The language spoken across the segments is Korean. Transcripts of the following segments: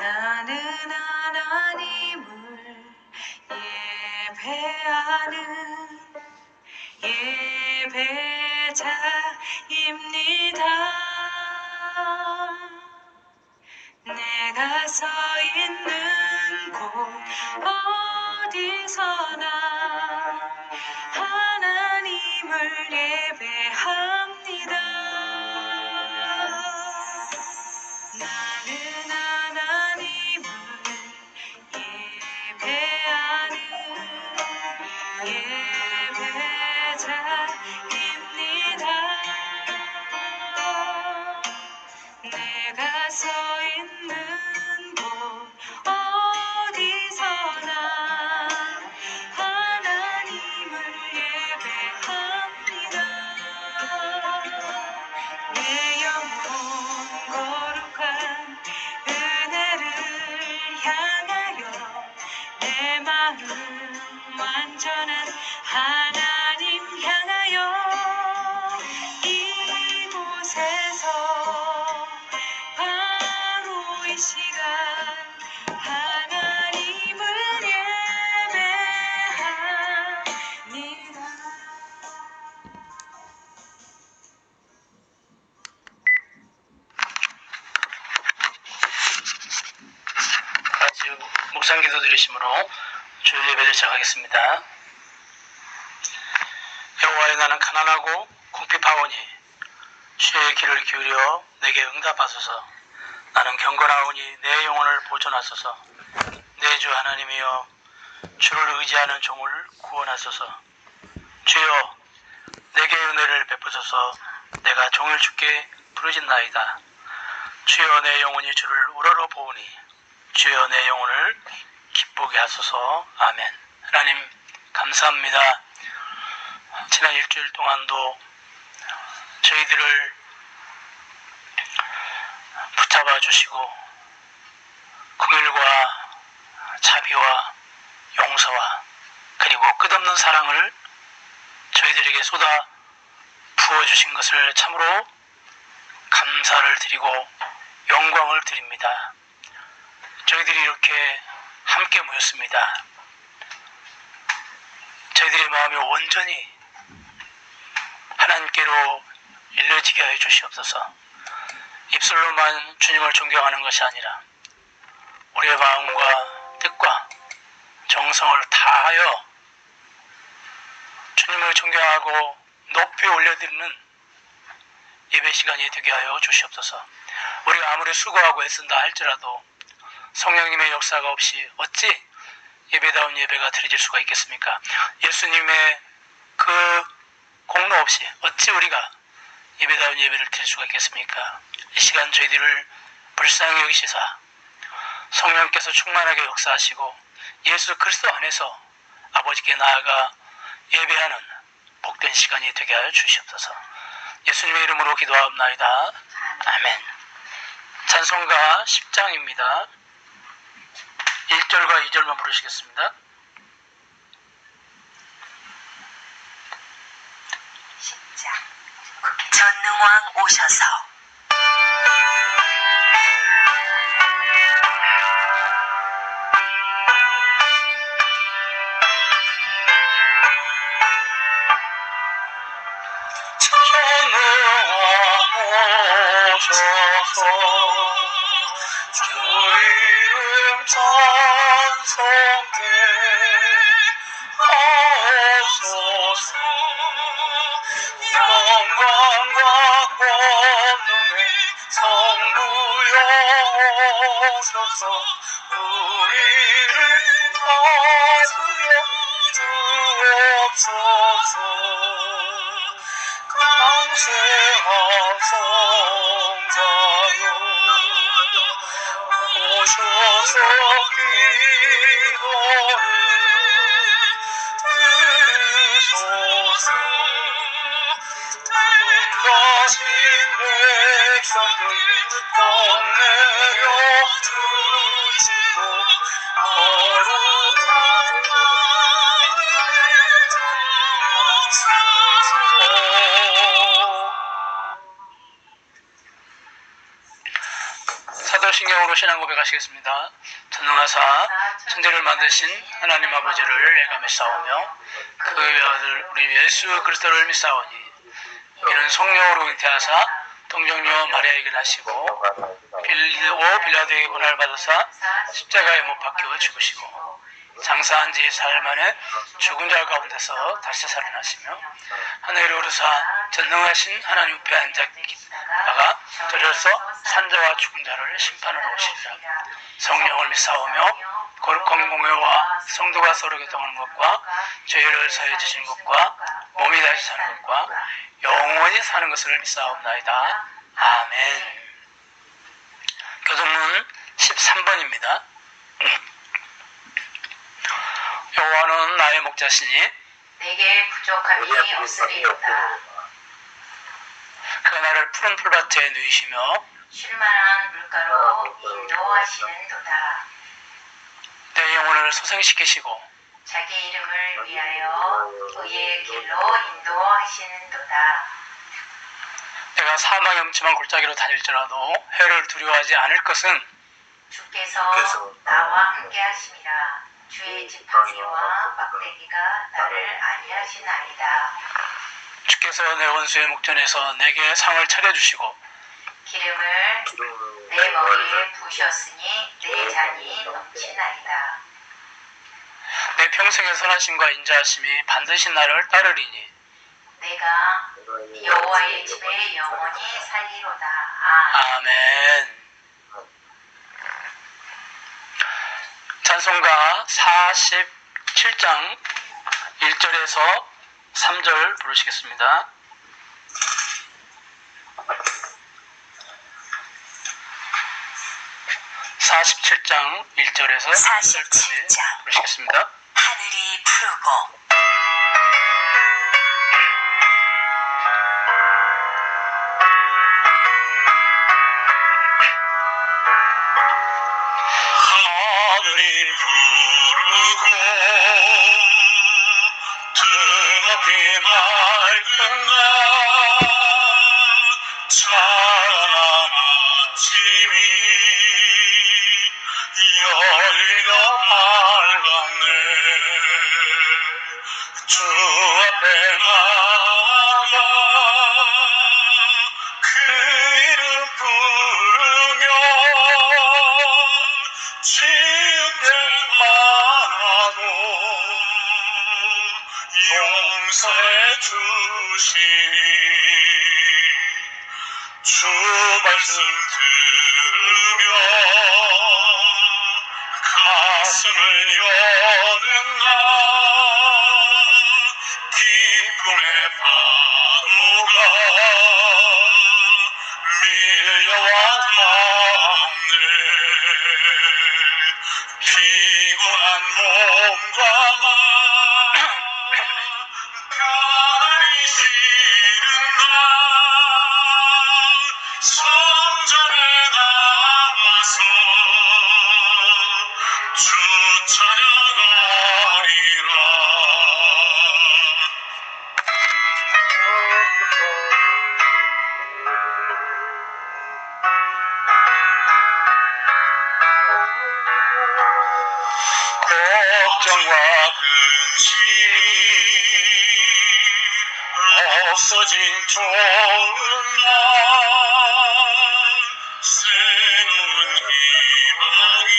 나는 하나님을 예배하는 예배자입니다. 내가 서 있는 곳 어디서나 하나님을 예배합니다. 나는 하나님을 예배하는 예배자입니다. 내가 서 있는 곳 어디서나 하나님을 예배합니다. 내 영혼 거룩한 은혜를 향하여 내 마음 완전한 하나님 향하여 이곳에서 바로 이 시간 하나님을 예배합니다. 같이 묵상 기도 드리심으로 주일 예배를 시작하겠습니다. 여호와여, 나는 가난하고 궁핍하오니 주의 귀를 기울여 내게 응답하소서. 나는 경건하오니 내 영혼을 보존하소서. 내 주 하나님이여, 주를 의지하는 종을 구원하소서. 주여, 내게 은혜를 베푸소서. 내가 종일 주께 부르짖나이다. 주여, 내 영혼이 주를 우러러 보오니 주여, 내 영혼을 기쁘게 하소서. 아멘. 하나님 감사합니다. 지난 일주일 동안도 저희들을 붙잡아 주시고 긍휼과 자비와 용서와 그리고 끝없는 사랑을 저희들에게 쏟아 부어주신 것을 참으로 감사를 드리고 영광을 드립니다. 저희들이 이렇게 함께 모였습니다. 저희들의 마음이 온전히 하나님께로 일러지게 하여 주시옵소서. 입술로만 주님을 존경하는 것이 아니라 우리의 마음과 뜻과 정성을 다하여 주님을 존경하고 높이 올려드리는 예배 시간이 되게 하여 주시옵소서. 우리가 아무리 수고하고 애쓴다 할지라도 성령님의 역사가 없이 어찌 예배다운 예배가 드려질 수가 있겠습니까? 예수님의 그 공로 없이 어찌 우리가 예배다운 예배를 드릴 수가 있겠습니까? 이 시간 저희들을 불쌍히 여기시사 성령께서 충만하게 역사하시고 예수 그리스도 안에서 아버지께 나아가 예배하는 복된 시간이 되게 하여 주시옵소서. 예수님의 이름으로 기도하옵나이다. 아멘. 찬송가 10장입니다. 1절과 2절만 부르시겠습니다. 전능왕 오셔서 전능왕 오셔서 주 이름 찬송해 하옵소서. 영광과 권능의 성부여 오셔서 우리를 다스려 주옵소서. 강세한 성자여 오셔서 기도를 들으소서. 가신 백성들 떡내려 드시고 거룩한 사도신경으로 신앙 고백하시겠습니다. 전능하사 천지를 만드신 하나님 아버지를 내가 믿사오며 그의 아들 우리 예수 그리스도를 믿사오니 이는 성령으로 잉태하사 동정녀 마리아에게 나시고 빌라도에게 고난을 받으사 십자가에 못 박혀 죽으시고 장사한 지 사흘 만에 죽은 자 가운데서 다시 살아나시며 하늘에 오르사 전능하신 하나님 옆에 앉아다가 저려서 산자와 죽은 자를 심판하러 오시리라. 성령을 믿사오며 거룩한 공회와 성도가 서로 교통하는 것과 죄를 사해 주시는 것과 몸이 다시 사는 것과 영원히 사는 것을 믿사옵나이다. 아멘. 교동문 13번입니다. 여호와는 나의 목자시니 내게 부족함이 없으리로다. 그가 나를 푸른 풀밭에 누이시며 쉴만한 물가로 인도하시는도다. 내 영혼을 소생시키시고 자기 이름을 위하여 의의 길로 인도하시는도다. 내가 사망의 음침한 골짜기로 다닐지라도 해를 두려워하지 않을 것은 주께서 나와 함께 하심이라. 주의 지팡이와 막대기가 나를 안위하시나이다. 주께서 내 원수의 목전에서 내게 상을 차려주시고 기름을 내 머리에 부으셨으니 내 잔이 넘치나이다. 내 평생의 선하심과 인자하심이 반드시 나를 따르리니 내가 여호와의 집에 영원히 살리로다. 아멘. 찬송가 47장 1절에서 3절 부르시겠습니다. (47장) 1절에서 3절까지 부르시겠습니다. 하늘이 푸르고 하늘이 푸르고 뜨겁게 맑은 날 찬란한 아침이 열리며 밝았네. 주 앞에 나가 그 이름 부르며 지은데만하도 용서해 주시니 주 말씀 들으며 가슴을 여는 나 기쁨의 파도가 밀려와 닿네. 피곤한 몸과 마음 편히 쉬는 날 성전에 나와서 주 찬양하리라. 걱정과 근심이 없어진 좋은 날 새로운 희망이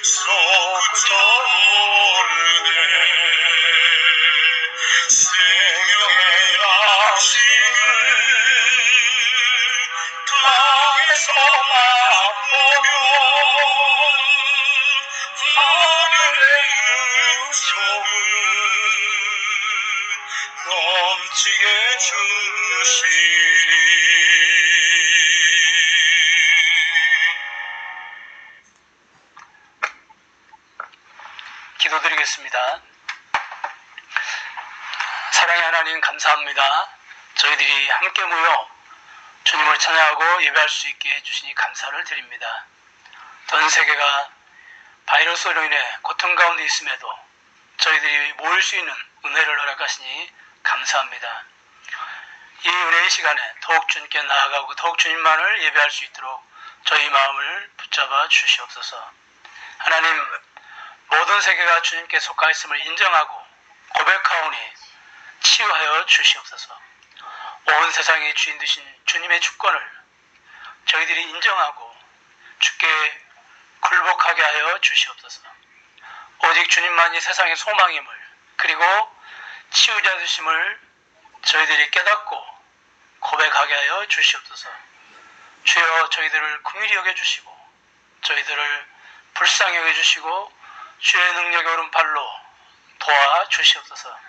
솟구쳐 오르네. 생명의 양식을 땅에서 맛보며 하늘의 은총을 넘치게 주시리. 기도드리겠습니다. 사랑의 하나님 감사합니다. 저희들이 함께 모여 주님을 찬양하고 예배할 수 있게 해주시니 감사를 드립니다. 전 세계가 바이러스로 인해 고통 가운데 있음에도 저희들이 모일 수 있는 은혜를 허락하시니 감사합니다. 이 은혜의 시간에 더욱 주님께 나아가고 더욱 주님만을 예배할 수 있도록 저희 마음을 붙잡아 주시옵소서. 하나님, 모든 세계가 주님께 속하 있음을 인정하고 고백하오니 치유하여 주시옵소서. 온 세상의 주인 되신 주님의 주권을 저희들이 인정하고 주께 굴복하게 하여 주시옵소서. 오직 주님만이 세상의 소망임을, 그리고 치유자 되심을 저희들이 깨닫고 고백하게 하여 주시옵소서. 주여, 저희들을 긍휼히 여겨주시고 저희들을 불쌍히 여겨주시고 주의 능력의 오른팔로 도와주시옵소서.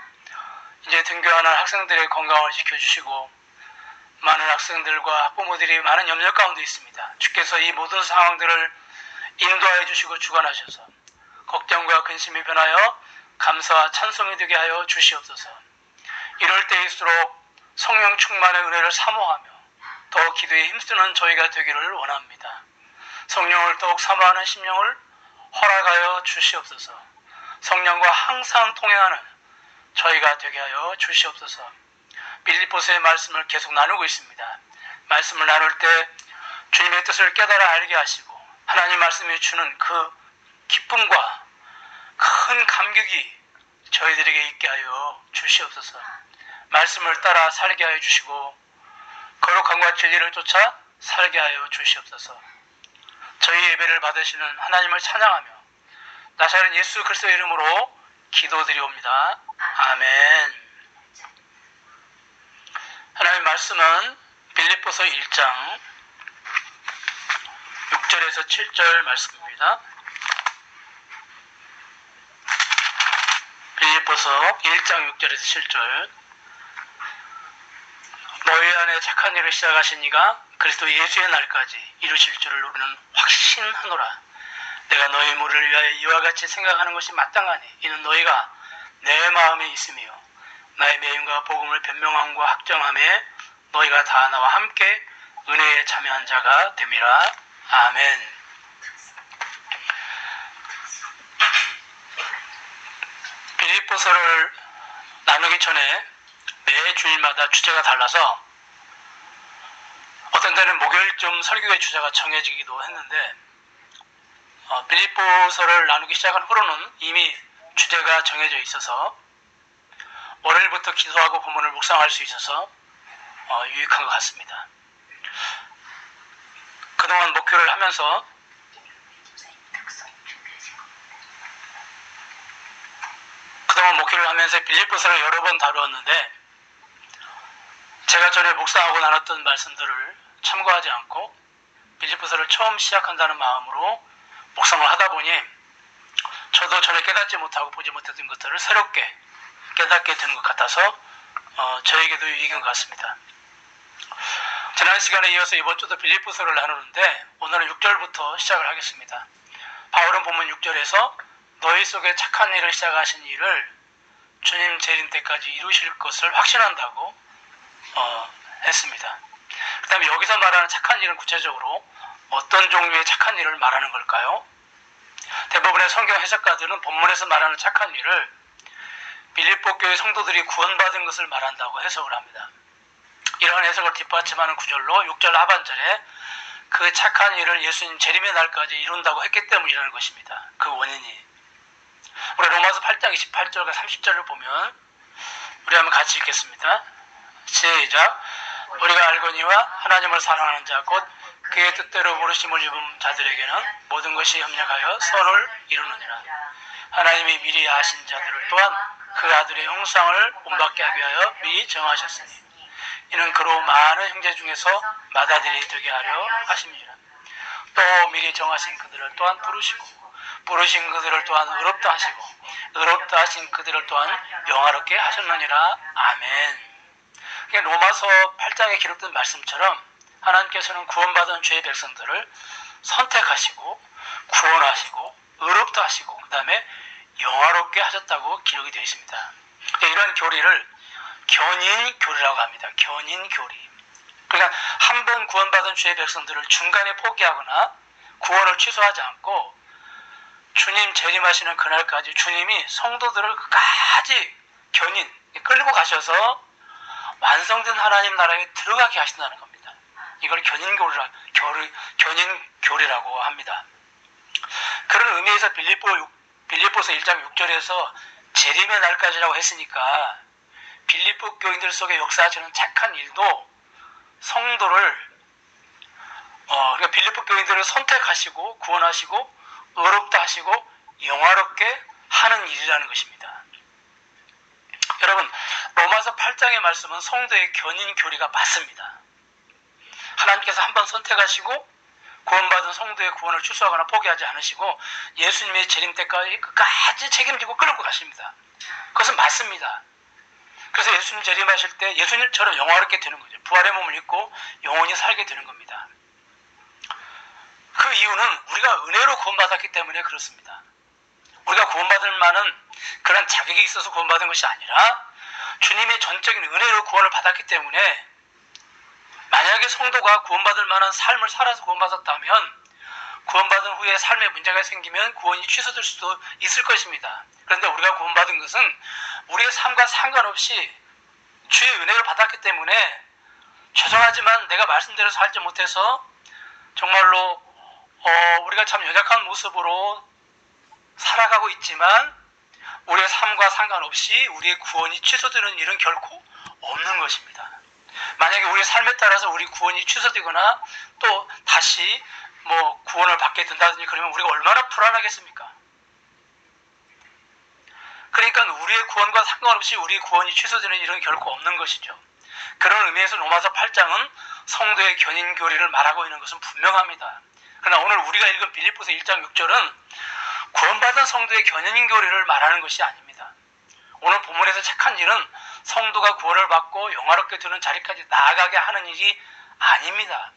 이제 등교하는 학생들의 건강을 지켜주시고 많은 학생들과 학부모들이 많은 염려 가운데 있습니다. 주께서 이 모든 상황들을 인도하여 주시고 주관하셔서 걱정과 근심이 변하여 감사와 찬송이 되게 하여 주시옵소서. 이럴 때일수록 성령 충만의 은혜를 사모하며 더 기도에 힘쓰는 저희가 되기를 원합니다. 성령을 더욱 사모하는 심령을 허락하여 주시옵소서. 성령과 항상 통행하는 저희가 되게 하여 주시옵소서. 빌립보서의 말씀을 계속 나누고 있습니다. 말씀을 나눌 때 주님의 뜻을 깨달아 알게 하시고 하나님 말씀이 주는 그 기쁨과 큰 감격이 저희들에게 있게 하여 주시옵소서. 말씀을 따라 살게 하여 주시고 거룩함과 진리를 쫓아 살게 하여 주시옵소서. 저희 예배를 받으시는 하나님을 찬양하며 나사렛 예수 그리스도의 이름으로 기도드리옵니다. 아멘. 하나님 말씀은 빌립보서 1장 6절에서 7절 말씀입니다. 빌립보서 1장 6절에서 7절. 너희 안에 착한 일을 시작하신 이가 그리스도 예수의 날까지 이루실 줄을 우리는 확신하노라. 내가 너희 무리를 위하여 이와 같이 생각하는 것이 마땅하니 이는 너희가 내 마음에 있으며 나의 매임과 복음을 변명함과 확정함에 너희가 다 나와 함께 은혜에 참여한 자가 됨이라. 아멘. 빌립보서를 나누기 전에 매 주일마다 주제가 달라서 어떤 때는 목요일쯤 설교의 주제가 정해지기도 했는데 빌립보서를 나누기 시작한 후로는 이미 주제가 정해져 있어서 월요일부터 기도하고 본문을 묵상할 수 있어서 유익한 것 같습니다. 그동안 목표를 하면서 빌립보서를 여러 번 다루었는데 제가 전에 묵상하고 나눴던 말씀들을 참고하지 않고 빌립보서를 처음 시작한다는 마음으로 묵상을 하다 보니 저도 전에 깨닫지 못하고 보지 못했던 것들을 새롭게 깨닫게 되는 것 같아서 저에게도 유익인 것 같습니다. 지난 시간에 이어서 이번 주도 빌립보서를 나누는데 오늘은 6절부터 시작을 하겠습니다. 바울은 본문 6절에서 너희 속에 착한 일을 시작하신 일을 주님 재림 때까지 이루실 것을 확신한다고 했습니다. 그 다음에 여기서 말하는 착한 일은 구체적으로 어떤 종류의 착한 일을 말하는 걸까요? 대부분의 성경 해석가들은 본문에서 말하는 착한 일을 빌립보 교회 성도들이 구원받은 것을 말한다고 해석을 합니다. 이러한 해석을 뒷받침하는 구절로 6절 하반절에 그 착한 일을 예수님 재림의 날까지 이룬다고 했기 때문이라는 것입니다. 그 원인이. 우리 로마서 8장 28절과 30절을 보면 우리 한번 같이 읽겠습니다. 시작. 우리가 알거니와 하나님을 사랑하는 자 곧 그의 뜻대로 부르심을 입은 자들에게는 모든 것이 협력하여 선을 이루느니라. 하나님이 미리 아신 자들을 또한 그 아들의 형상을 본받게 하기 위하여 미리 정하셨으니 이는 그로 많은 형제 중에서 맏아들이 되게 하려 하심이니라. 또 미리 정하신 그들을 또한 부르신 그들을 또한 의롭다 하시고 의롭다 하신 그들을 또한 영화롭게 하셨느니라. 아멘. 로마서 8장에 기록된 말씀처럼 하나님께서는 구원받은 죄의 백성들을 선택하시고 구원하시고 의롭다 하시고 그 다음에 영화롭게 하셨다고 기록이 되어 있습니다. 이런 교리를 견인교리라고 합니다. 견인교리. 그러니까 한 번 구원받은 죄의 백성들을 중간에 포기하거나 구원을 취소하지 않고 주님 재림하시는 그날까지 주님이 성도들을 끝까지 끌고 가셔서 완성된 하나님 나라에 들어가게 하신다는 겁니다. 이걸 견인교리라고 합니다. 그런 의미에서 빌립보서 1장 6절에서 재림의 날까지라고 했으니까 빌립보 교인들 속에 역사하시는 착한 일도 성도를 그러니까 빌립보 교인들을 선택하시고 구원하시고 의롭다 하시고 영화롭게 하는 일이라는 것입니다. 여러분, 로마서 8장의 말씀은 성도의 견인 교리가 맞습니다. 하나님께서 한번 선택하시고 구원받은 성도의 구원을 취소하거나 포기하지 않으시고 예수님의 재림 때까지 끝까지 책임지고 끌고 가십니다. 그것은 맞습니다. 그래서 예수님 재림하실 때 예수님처럼 영화롭게 되는 거죠. 부활의 몸을 입고 영원히 살게 되는 겁니다. 그 이유는 우리가 은혜로 구원받았기 때문에 그렇습니다. 우리가 구원받을 만한 그런 자격이 있어서 구원받은 것이 아니라 주님의 전적인 은혜로 구원을 받았기 때문에 만약에 성도가 구원받을 만한 삶을 살아서 구원받았다면 구원받은 후에 삶에 문제가 생기면 구원이 취소될 수도 있을 것입니다. 그런데 우리가 구원받은 것은 우리의 삶과 상관없이 주의 은혜를 받았기 때문에 죄송하지만 내가 말씀대로 살지 못해서 정말로 우리가 참 연약한 모습으로 살아가고 있지만 우리의 삶과 상관없이 우리의 구원이 취소되는 일은 결코 없는 것입니다. 만약에 우리의 삶에 따라서 우리 구원이 취소되거나 또 다시 구원을 받게 된다든지 그러면 우리가 얼마나 불안하겠습니까? 그러니까 우리의 구원과 상관없이 우리 구원이 취소되는 일은 결코 없는 것이죠. 그런 의미에서 로마서 8장은 성도의 견인 교리를 말하고 있는 것은 분명합니다. 그러나 오늘 우리가 읽은 빌립보서 1장 6절은 구원받은 성도의 견인 교리를 말하는 것이 아닙니다. 오늘 본문에서 착한 일은 성도가 구원을 받고 영화롭게 되는 자리까지 나아가게 하는 일이 아닙니다.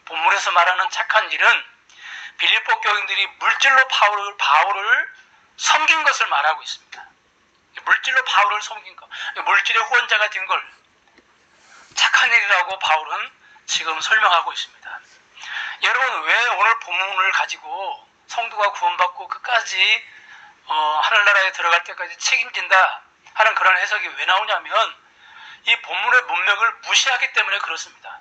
본문에서 말하는 착한 일은 빌립보 교인들이 물질로 바울을 섬긴 것을 말하고 있습니다. 물질로 바울을 섬긴 것, 물질의 후원자가 된 걸 착한 일이라고 바울은 지금 설명하고 있습니다. 여러분, 왜 오늘 본문을 가지고 성도가 구원받고 끝까지 하늘나라에 들어갈 때까지 책임진다 하는 그런 해석이 왜 나오냐면 이 본문의 문맥을 무시하기 때문에 그렇습니다.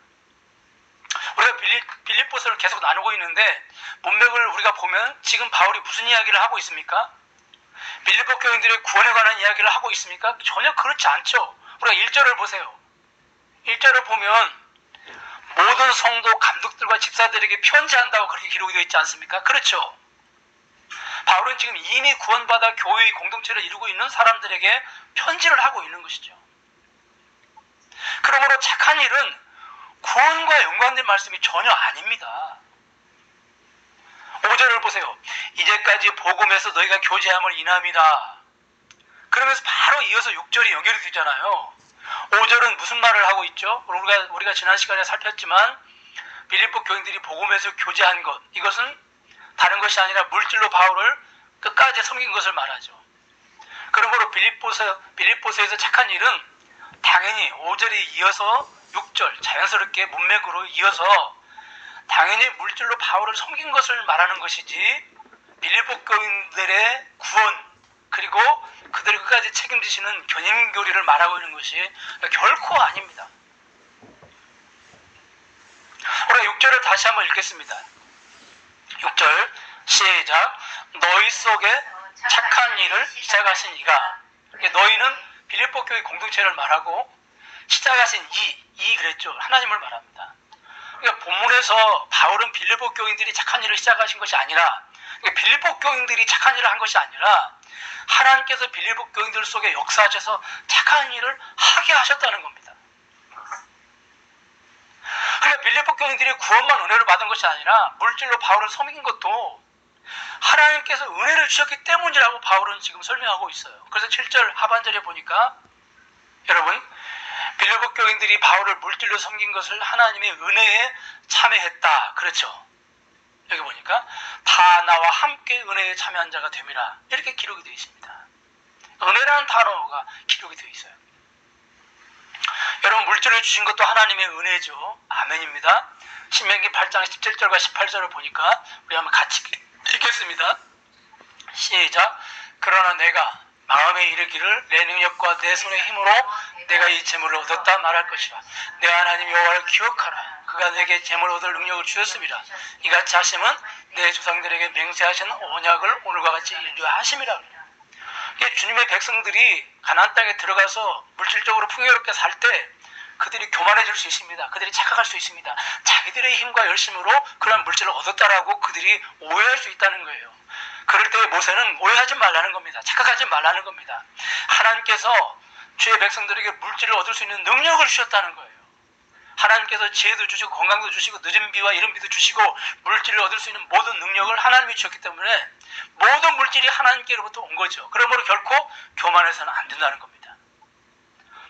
우리가 빌립보서를 계속 나누고 있는데 문맥을 우리가 보면 지금 바울이 무슨 이야기를 하고 있습니까? 빌립보 교인들의 구원에 관한 이야기를 하고 있습니까? 전혀 그렇지 않죠. 우리가 1절을 보세요. 1절을 보면 모든 성도 감독들과 집사들에게 편지한다고 그렇게 기록이 되어 있지 않습니까? 그렇죠. 바울은 지금 이미 구원받아 교회의 공동체를 이루고 있는 사람들에게 편지를 하고 있는 것이죠. 그러므로 착한 일은 구원과 연관된 말씀이 전혀 아닙니다. 5절을 보세요. 이제까지 복음에서 너희가 교제함을 인함이다. 그러면서 바로 이어서 6절이 연결이 되잖아요. 5절은 무슨 말을 하고 있죠? 우리가 지난 시간에 살폈지만 빌립보 교인들이 복음에서 교제한 것, 이것은 다른 것이 아니라 물질로 바울을 끝까지 섬긴 것을 말하죠. 그러므로 빌립보서에서 착한 일은 당연히 5절이 이어서 6절 자연스럽게 문맥으로 이어서 당연히 물질로 바울을 섬긴 것을 말하는 것이지 빌립보 교인들의 구원 그리고 그들을 끝까지 책임지시는 견인교리를 말하고 있는 것이 결코 아닙니다. 우리가 6절을 다시 한번 읽겠습니다. 6절 시작. 너희 속에 착한 일을 시작하신 이가, 너희는 빌립보 교회 공동체를 말하고 시작하신 이 그랬죠. 하나님을 말합니다. 그러니까 본문에서 바울은 빌립보 교인들이 착한 일을 시작하신 것이 아니라, 그러니까 빌립보 교인들이 착한 일을 한 것이 아니라 하나님께서 빌립보 교인들 속에 역사하셔서 착한 일을 하게 하셨다는 겁니다. 그러니까 빌립보 교인들이 구원만 은혜를 받은 것이 아니라 물질로 바울을 섬긴 것도 하나님께서 은혜를 주셨기 때문이라고 바울은 지금 설명하고 있어요. 그래서 7절 하반절에 보니까 여러분, 빌립보 교인들이 바울을 물질로 섬긴 것을 하나님의 은혜에 참여했다. 그렇죠. 여기 보니까 다 나와 함께 은혜에 참여한 자가 됨이라 이렇게 기록이 되어 있습니다. 은혜라는 단어가 기록이 되어 있어요. 여러분, 물질을 주신 것도 하나님의 은혜죠. 아멘입니다. 신명기 8장 17절과 18절을 보니까 우리 한번 같이 읽겠습니다. 시작. 그러나 내가 마음에 이르기를 내 능력과 내 손의 힘으로 내가 이 재물을 얻었다 말할 것이라. 내 하나님 여호와를 기억하라. 그가 내게 재물을 얻을 능력을 주셨습니다. 이같이 하심은 내 조상들에게 맹세하신 언약을 오늘과 같이 인도하심이라. 이게 주님의 백성들이 가나안 땅에 들어가서 물질적으로 풍요롭게 살 때 그들이 교만해질 수 있습니다. 그들이 착각할 수 있습니다. 자기들의 힘과 열심으로 그런 물질을 얻었다라고 그들이 오해할 수 있다는 거예요. 그럴 때 모세는 오해하지 말라는 겁니다. 착각하지 말라는 겁니다. 하나님께서 주의 백성들에게 물질을 얻을 수 있는 능력을 주셨다는 거예요. 하나님께서 지혜도 주시고 건강도 주시고 늦은 비와 이른 비도 주시고 물질을 얻을 수 있는 모든 능력을 하나님이 주셨기 때문에 모든 물질이 하나님께로부터 온 거죠. 그러므로 결코 교만해서는 안 된다는 겁니다.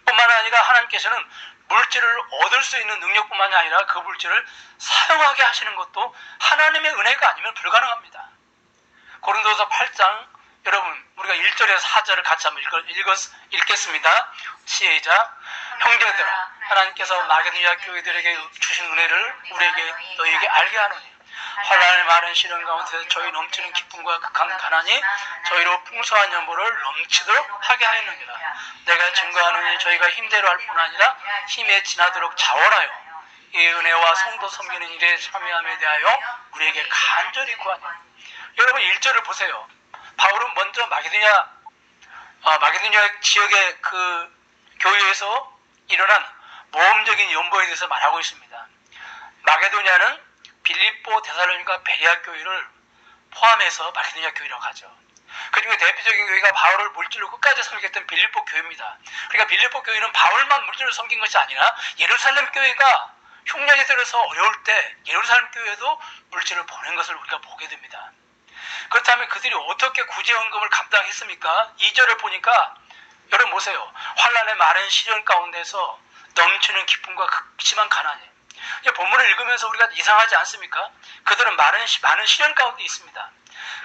뿐만 아니라 하나님께서는 물질을 얻을 수 있는 능력뿐만이 아니라 그 물질을 사용하게 하시는 것도 하나님의 은혜가 아니면 불가능합니다. 고린도서 8장 여러분 우리가 1절에서 4절을 같이 한번 읽겠습니다. 시작. 형제들아 하나님께서 마게도냐 교회들에게 주신 은혜를 우리에게 너희에게 알게 하노니 환난의 많은 시련 가운데 저희 넘치는 기쁨과 극한 가난이 저희로 풍성한 연보를 넘치도록 하게 하였느니라. 내가 증거하노니 저희가 힘대로 할 뿐 아니라 힘에 지나도록 자원하여 이 은혜와 성도 섬기는 일에 참여함에 대하여 우리에게 간절히 구하니. 여러분 1절을 보세요. 바울은 먼저 마게도냐 지역의 그 교회에서 일어난 모험적인 연보에 대해서 말하고 있습니다. 마게도냐는 빌립보, 데살로니가, 베레아 교회를 포함해서 마게도냐 교회라고 하죠. 그리고 대표적인 교회가 바울을 물질로 끝까지 섬겼던 빌립보 교회입니다. 그러니까 빌립보 교회는 바울만 물질로 섬긴 것이 아니라 예루살렘 교회가 흉년이 들어서 어려울 때 예루살렘 교회도 물질을 보낸 것을 우리가 보게 됩니다. 그렇다면 그들이 어떻게 구제헌금을 감당했습니까? 2절을 보니까 여러분 보세요. 환난의 많은 시련 가운데서 넘치는 기쁨과 극심한 가난이. 본문을 읽으면서 우리가 이상하지 않습니까? 그들은 많은 시련 가운데 있습니다.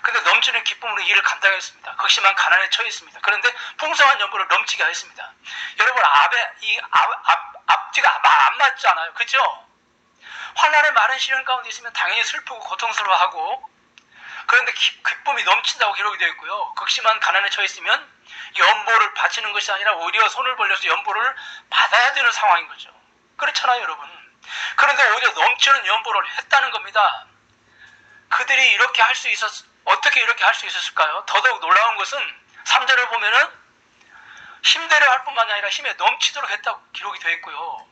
근데 넘치는 기쁨으로 일을 감당했습니다. 극심한 가난에 처해 있습니다. 그런데 풍성한 연보를 넘치게 하였습니다. 여러분 앞뒤가 안 맞지 않아요? 그죠? 환난의 많은 시련 가운데 있으면 당연히 슬프고 고통스러워하고 그런데 기쁨이 넘친다고 기록이 되어 있고요. 극심한 가난에 처해 있으면 연보를 바치는 것이 아니라 오히려 손을 벌려서 연보를 받아야 되는 상황인 거죠. 그렇잖아요, 여러분. 그런데 오히려 넘치는 연보를 했다는 겁니다. 그들이 어떻게 이렇게 할 수 있었을까요? 더더욱 놀라운 것은 3절을 보면은 힘대로 할 뿐만 아니라 힘에 넘치도록 했다고 기록이 되어 있고요.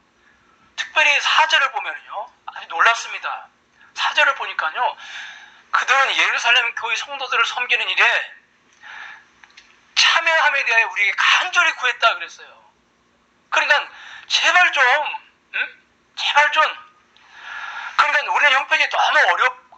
특별히 4절을 보면요. 아주 놀랍습니다. 4절을 보니까요. 그들은 예루살렘 교회 성도들을 섬기는 일에 참여함에 대하여 우리에게 간절히 구했다 그랬어요. 그러니까 제발 좀 그러니까 우리는 형편이 너무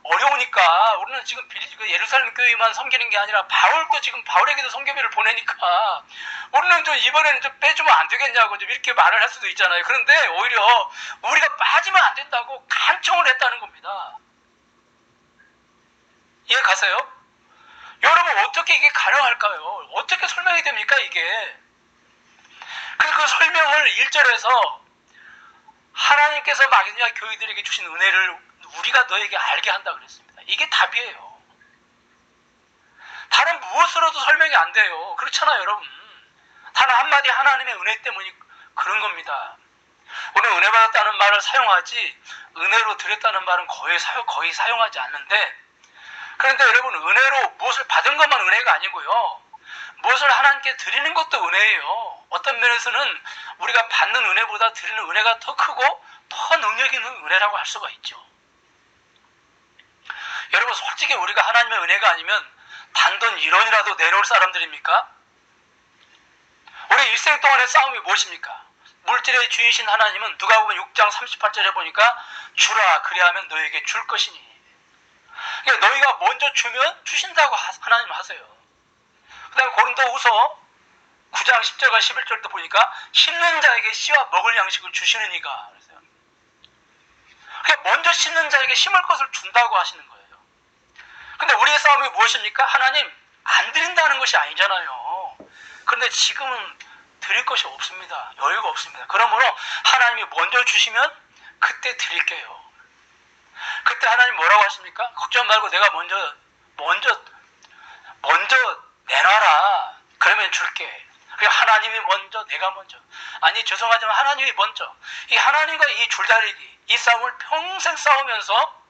어려우니까 우리는 지금 예루살렘 교회만 섬기는 게 아니라 바울도 지금 바울에게도 성교비를 보내니까 우리는 좀 이번에는 좀 빼주면 안 되겠냐고 좀 이렇게 말을 할 수도 있잖아요. 그런데 오히려 우리가 빠지면 안 된다고 간청을 했다는 겁니다. 이해 가세요? 여러분 어떻게 이게 가능할까요? 어떻게 설명이 됩니까 이게? 그래서 그 설명을 1절에서 하나님께서 마게도냐 교회들에게 주신 은혜를 우리가 너에게 알게 한다 그랬습니다. 이게 답이에요. 다른 무엇으로도 설명이 안 돼요. 그렇잖아요 여러분. 단 한마디 하나님의 은혜 때문에 그런 겁니다. 우리는 은혜 받았다는 말을 사용하지 은혜로 드렸다는 말은 거의 사용하지 않는데 그런데 여러분 은혜로 무엇을 받은 것만 은혜가 아니고요. 무엇을 하나님께 드리는 것도 은혜예요. 어떤 면에서는 우리가 받는 은혜보다 드리는 은혜가 더 크고 더 능력 있는 은혜라고 할 수가 있죠. 여러분 솔직히 우리가 하나님의 은혜가 아니면 단돈 1원이라도 내놓을 사람들입니까? 우리 일생 동안의 싸움이 무엇입니까? 물질의 주이신 하나님은 누가복음 6장 38절에 보니까 주라 그리하면 너에게 줄 것이니. 그러니까 너희가 먼저 주면 주신다고 하나님 하세요. 그 다음에 고린도후서 9장 10절과 11절도 보니까 심는 자에게 씨와 먹을 양식을 주시는 이가 그랬어요. 그러니까 먼저 심는 자에게 심을 것을 준다고 하시는 거예요. 근데 우리의 싸움이 무엇입니까? 하나님 안 드린다는 것이 아니잖아요. 그런데 지금은 드릴 것이 없습니다. 여유가 없습니다. 그러므로 하나님이 먼저 주시면 그때 드릴게요. 그때 하나님 뭐라고 하십니까? 걱정 말고 내가 먼저 내놔라. 그러면 줄게. 하나님이 먼저, 내가 먼저. 아니, 죄송하지만 하나님이 먼저. 이 하나님과 이 줄다리기, 이 싸움을 평생 싸우면서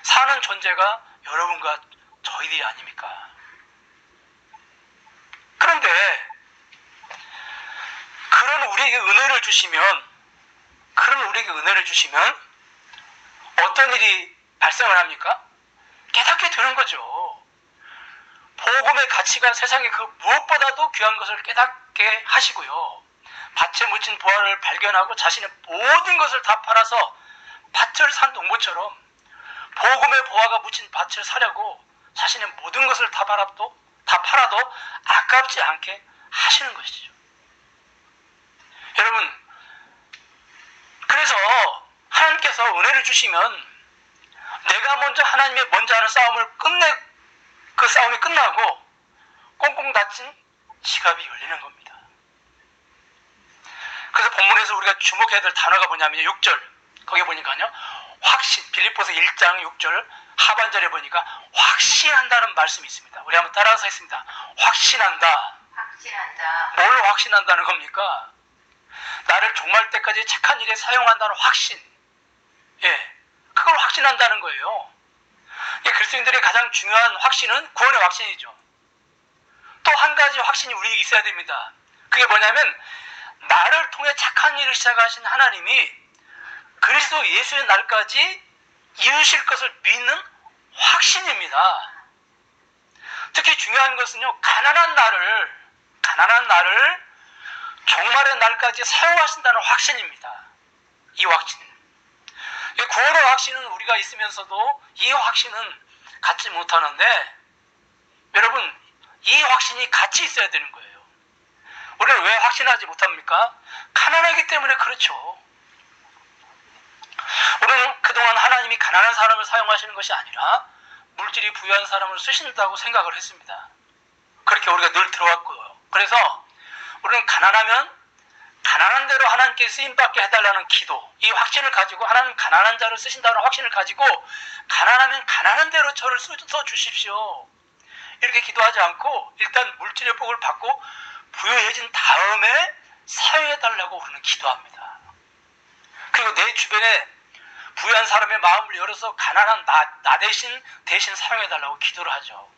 사는 존재가 여러분과 저희들이 아닙니까? 그런데 그런 우리에게 은혜를 주시면 어떤 일이 발생을 합니까? 깨닫게 되는 거죠. 복음의 가치가 세상에 그 무엇보다도 귀한 것을 깨닫게 하시고요. 밭에 묻힌 보화를 발견하고 자신의 모든 것을 다 팔아서 밭을 산 농부처럼 복음의 보화가 묻힌 밭을 사려고 자신의 모든 것을 다 팔아도 아깝지 않게 하시는 것이죠. 여러분, 그래서 하나님께서 은혜를 주시면 내가 먼저 하나님의 먼저 하는 그 싸움이 끝나고 꽁꽁 닫힌 지갑이 열리는 겁니다. 그래서 본문에서 우리가 주목해야 될 단어가 뭐냐면 6절 거기 보니까요, 확신, 빌립보서 1장 6절 하반절에 보니까 확신한다는 말씀이 있습니다. 우리 한번 따라서 했습니다. 확신한다. 확신한다. 뭘 확신한다는 겁니까? 나를 종말 때까지 착한 일에 사용한다는 확신. 예, 그걸 확신한다는 거예요. 그리스도인들의 가장 중요한 확신은 구원의 확신이죠. 또 한 가지 확신이 우리에게 있어야 됩니다. 그게 뭐냐면 나를 통해 착한 일을 시작하신 하나님이 그리스도 예수의 날까지 이루실 것을 믿는 확신입니다. 특히 중요한 것은요, 가난한 나를 종말의 날까지 사용하신다는 확신입니다. 이 확신. 구원의 확신은 우리가 있으면서도 이 확신은 갖지 못하는데, 여러분, 이 확신이 같이 있어야 되는 거예요. 우리는 왜 확신하지 못합니까? 가난하기 때문에 그렇죠. 우리는 그동안 하나님이 가난한 사람을 사용하시는 것이 아니라 물질이 부유한 사람을 쓰신다고 생각을 했습니다. 그렇게 우리가 늘 들어왔고요. 그래서 우리는 가난한 대로 하나님께 쓰임받게 해달라는 기도, 이 확신을 가지고 하나님 가난한 자를 쓰신다는 확신을 가지고 가난하면 가난한 대로 저를 써 주십시오, 이렇게 기도하지 않고 일단 물질의 복을 받고 부유해진 다음에 사용해달라고 우리는 기도합니다. 그리고 내 주변에 부유한 사람의 마음을 열어서 가난한 나 대신 사용해달라고 기도를 하죠.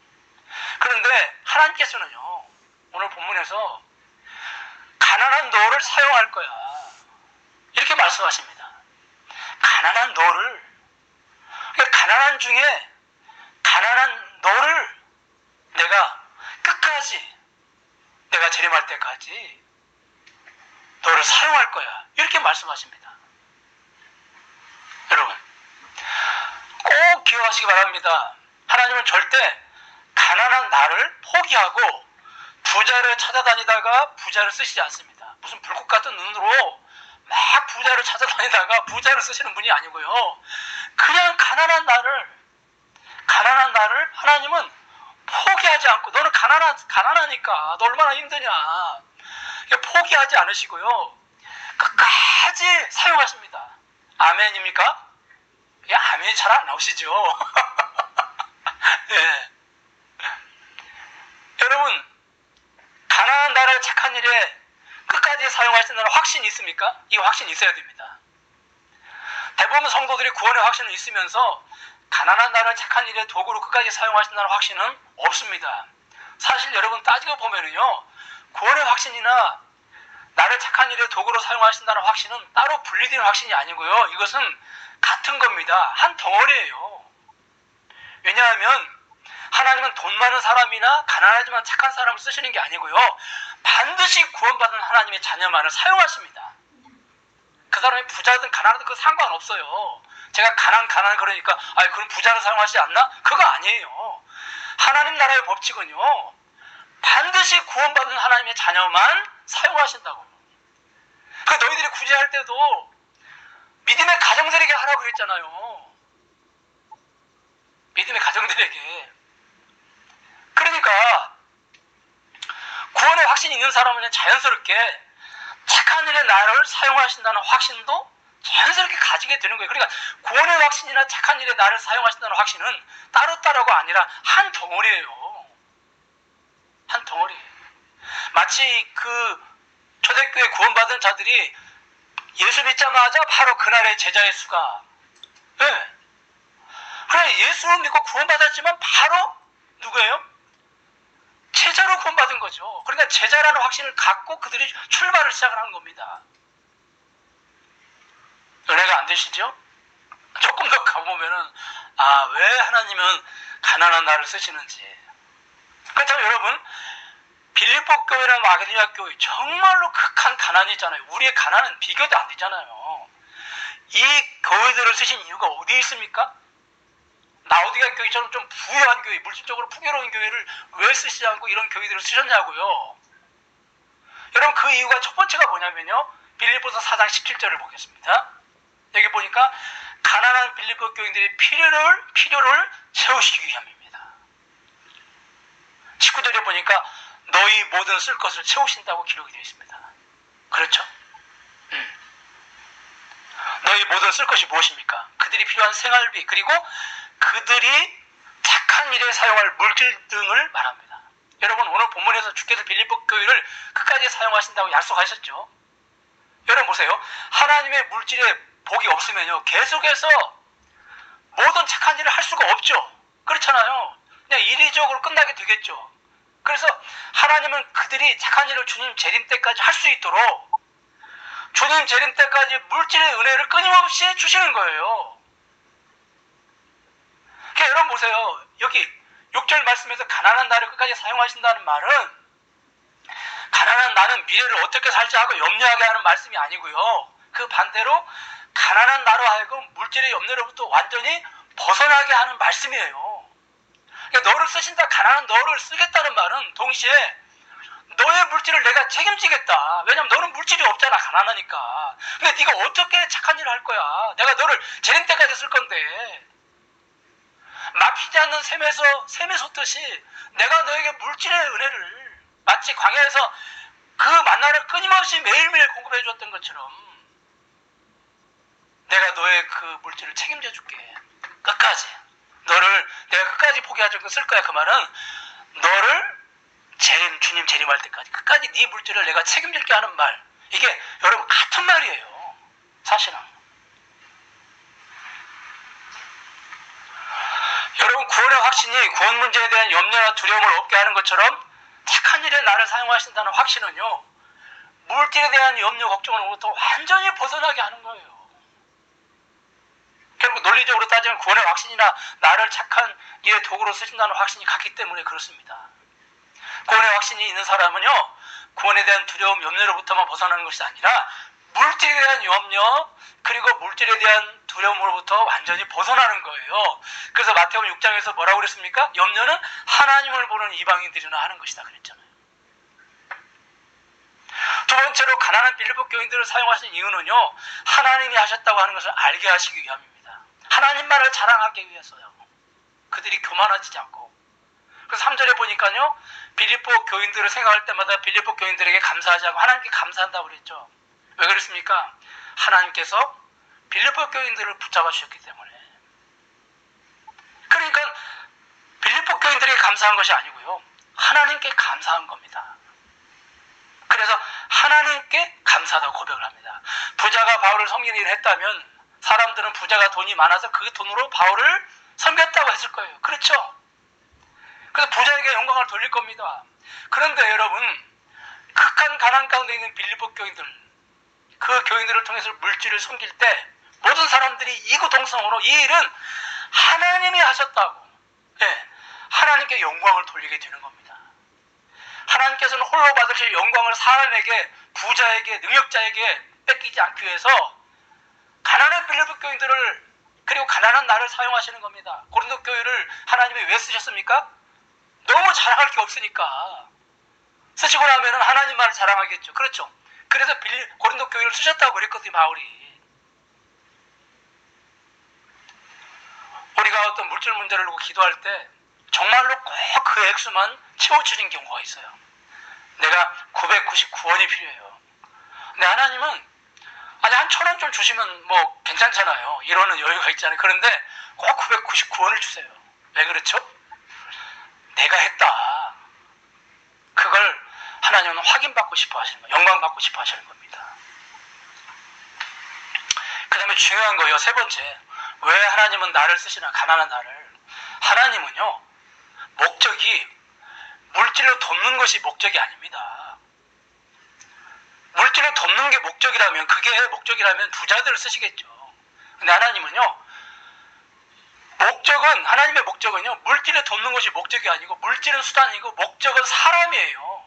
그런데 하나님께서는요, 오늘 본문에서 가난한 너를 사용할 거야, 이렇게 말씀하십니다. 가난한 너를, 그러니까 가난한 중에 가난한 너를 내가 끝까지, 내가 재림할 때까지 너를 사용할 거야, 이렇게 말씀하십니다. 여러분, 꼭 기억하시기 바랍니다. 하나님은 절대 가난한 나를 포기하고 부자를 찾아다니다가 부자를 쓰시지 않습니다. 무슨 불꽃 같은 눈으로 막 부자를 찾아다니다가 부자를 쓰시는 분이 아니고요. 그냥 가난한 나를 하나님은 포기하지 않고, 너는 가난하니까 너 얼마나 힘드냐, 포기하지 않으시고요, 끝까지 사용하십니다. 아멘입니까? 아멘이 잘 안 나오시죠? 네. 여러분, 가난한 나를 착한 일에 끝까지 사용하신다는 확신이 있습니까? 이 확신이 있어야 됩니다. 대부분 성도들이 구원의 확신은 있으면서 가난한 나를 착한 일에 도구로 끝까지 사용하신다는 확신은 없습니다. 사실 여러분 따지고 보면은요, 구원의 확신이나 나를 착한 일에 도구로 사용하신다는 확신은 따로 분리된 확신이 아니고요, 이것은 같은 겁니다. 한 덩어리예요. 왜냐하면 하나님은 돈 많은 사람이나 가난하지만 착한 사람을 쓰시는 게 아니고요, 반드시 구원받은 하나님의 자녀만을 사용하십니다. 그 사람이 부자든 가난하든 그 상관없어요. 제가 가난 그러니까 그럼 부자를 사용하시지 않나? 그거 아니에요. 하나님 나라의 법칙은요, 반드시 구원받은 하나님의 자녀만 사용하신다고요. 그 너희들이 구제할 때도 믿음의 가정들에게 하라고 그랬잖아요. 믿음의 가정들에게. 그러니까 구원의 확신이 있는 사람은 자연스럽게 착한 일에 나를 사용하신다는 확신도 자연스럽게 가지게 되는 거예요. 그러니까 구원의 확신이나 착한 일에 나를 사용하신다는 확신은 따로따로가 아니라 한 덩어리예요. 한 덩어리예요. 마치 그 초대교회 구원받은 자들이 예수 믿자마자 바로 그날의 제자의 수가, 예. 그래, 예수 믿고 구원받았지만 바로 누구예요? 제자로 구원받은 거죠. 그러니까 제자라는 확신을 갖고 그들이 출발을 시작을 한 겁니다. 은혜가 안 되시죠? 조금 더 가보면은, 아, 왜 하나님은 가난한 나를 쓰시는지. 그렇다면 여러분, 빌립보 교회랑 마게도냐 교회 정말로 극한 가난이 있잖아요. 우리의 가난은 비교도 안 되잖아요. 이 교회들을 쓰신 이유가 어디에 있습니까? 라오디게아 교회처럼 좀 부유한 교회, 물질적으로 풍요로운 교회를 왜 쓰시지 않고 이런 교회들을 쓰셨냐고요. 여러분, 그 이유가 첫 번째가 뭐냐면요, 빌립보서 4장 17절을 보겠습니다. 여기 보니까 가난한 빌립보 교인들의 필요를 채우시기 위함입니다. 19절에 보니까 너희 모든 쓸 것을 채우신다고 기록이 되어 있습니다. 그렇죠? 너희 모든 쓸 것이 무엇입니까? 그들이 필요한 생활비, 그리고 그들이 착한 일에 사용할 물질 등을 말합니다. 여러분, 오늘 본문에서 주께서 빌립보 교회를 끝까지 사용하신다고 약속하셨죠? 여러분 보세요. 하나님의 물질에 복이 없으면요, 계속해서 모든 착한 일을 할 수가 없죠. 그렇잖아요. 그냥 이리적으로 끝나게 되겠죠. 그래서 하나님은 그들이 착한 일을 주님 재림 때까지 할 수 있도록 주님 재림 때까지 물질의 은혜를 끊임없이 주시는 거예요. 그러니까 여러분 보세요. 여기 6절 말씀에서 가난한 나를 끝까지 사용하신다는 말은 가난한 나는 미래를 어떻게 살지 하고 염려하게 하는 말씀이 아니고요. 그 반대로 가난한 나로 하여금 물질의 염려로부터 완전히 벗어나게 하는 말씀이에요. 그러니까 너를 쓰신다, 가난한 너를 쓰겠다는 말은 동시에 너의 물질을 내가 책임지겠다. 왜냐면 너는 물질이 없잖아, 가난하니까. 근데 네가 어떻게 착한 일을 할 거야? 내가 너를 재림 때까지 쓸 건데. 막히지 않는 샘에 솟듯이 내가 너에게 물질의 은혜를 마치 광야에서 그 만나를 끊임없이 매일매일 공급해 줬던 것처럼 내가 너의 그 물질을 책임져 줄게. 끝까지. 너를 내가 끝까지 포기하지 않고 쓸 거야. 그 말은 너를 주님 재림할 때까지 끝까지 네 물질을 내가 책임질게 하는 말. 이게 여러분 같은 말이에요. 사실은. 여러분, 구원의 확신이 구원 문제에 대한 염려나 두려움을 없게 하는 것처럼 착한 일에 나를 사용하신다는 확신은요, 물질에 대한 염려, 걱정으로부터 완전히 벗어나게 하는 거예요. 결국 논리적으로 따지면 구원의 확신이나 나를 착한 일의 도구로 쓰신다는 확신이 같기 때문에 그렇습니다. 구원의 확신이 있는 사람은요, 구원에 대한 두려움, 염려로부터만 벗어나는 것이 아니라 물질에 대한 염려, 그리고 물질에 대한 두려움으로부터 완전히 벗어나는 거예요. 그래서 마태복음 6장에서 뭐라고 그랬습니까? 염려는 하나님을 보는 이방인들이나 하는 것이다 그랬잖아요. 두 번째로 가난한 빌립보 교인들을 사용하신 이유는요, 하나님이 하셨다고 하는 것을 알게 하시기 위함입니다. 하나님만을 자랑하기 위해서요. 그들이 교만하지 않고. 그래서 3절에 보니까요, 빌립보 교인들을 생각할 때마다 빌립보 교인들에게 감사하지 않고 하나님께 감사한다고 그랬죠. 왜 그랬습니까? 하나님께서 빌립보 교인들을 붙잡아 주셨기 때문에. 그러니까 빌립보 교인들에게 감사한 것이 아니고요, 하나님께 감사한 겁니다. 그래서 하나님께 감사하다고 고백을 합니다. 부자가 바울을 섬기는 일을 했다면 사람들은 부자가 돈이 많아서 그 돈으로 바울을 섬겼다고 했을 거예요. 그렇죠? 그래서 부자에게 영광을 돌릴 겁니다. 그런데 여러분, 극한 가난 가운데 있는 빌립보 교인들, 그 교인들을 통해서 물질을 섬길 때 모든 사람들이 이구동성으로 이 일은 하나님이 하셨다고, 하나님께 영광을 돌리게 되는 겁니다. 하나님께서는 홀로 받으실 영광을 사람에게, 부자에게, 능력자에게 뺏기지 않기 위해서 가난한 빌립보 교인들을, 그리고 가난한 나를 사용하시는 겁니다. 고린도 교회를 하나님이 왜 쓰셨습니까? 너무 자랑할 게 없으니까. 쓰시고 나면 하나님만을 자랑하겠죠. 그렇죠? 그래서 고린도 교회를 쓰셨다고 그랬거든요, 바울이. 우리가 어떤 물질 문제를 놓고 기도할 때 정말로 꼭 그 액수만 채워주는 경우가 있어요. 내가 999원이 필요해요. 근데 하나님은 아니 한 1,000원 좀 주시면 뭐 괜찮잖아요. 이러는 여유가 있잖아요. 그런데 꼭 999원을 주세요. 왜 그렇죠? 내가 했다. 그걸 하나님은 확인받고 싶어 하시는 거예요. 영광 받고 싶어 하시는 겁니다. 그 다음에 중요한 거예요. 세 번째, 왜 하나님은 나를 쓰시나, 가난한 나를. 하나님은요, 목적이 물질로 돕는 것이 목적이 아닙니다. 물질로 돕는 게 목적이라면, 그게 목적이라면 부자들을 쓰시겠죠. 근데 하나님은요, 하나님의 목적은요, 물질을 돕는 것이 목적이 아니고, 물질은 수단이고, 목적은 사람이에요.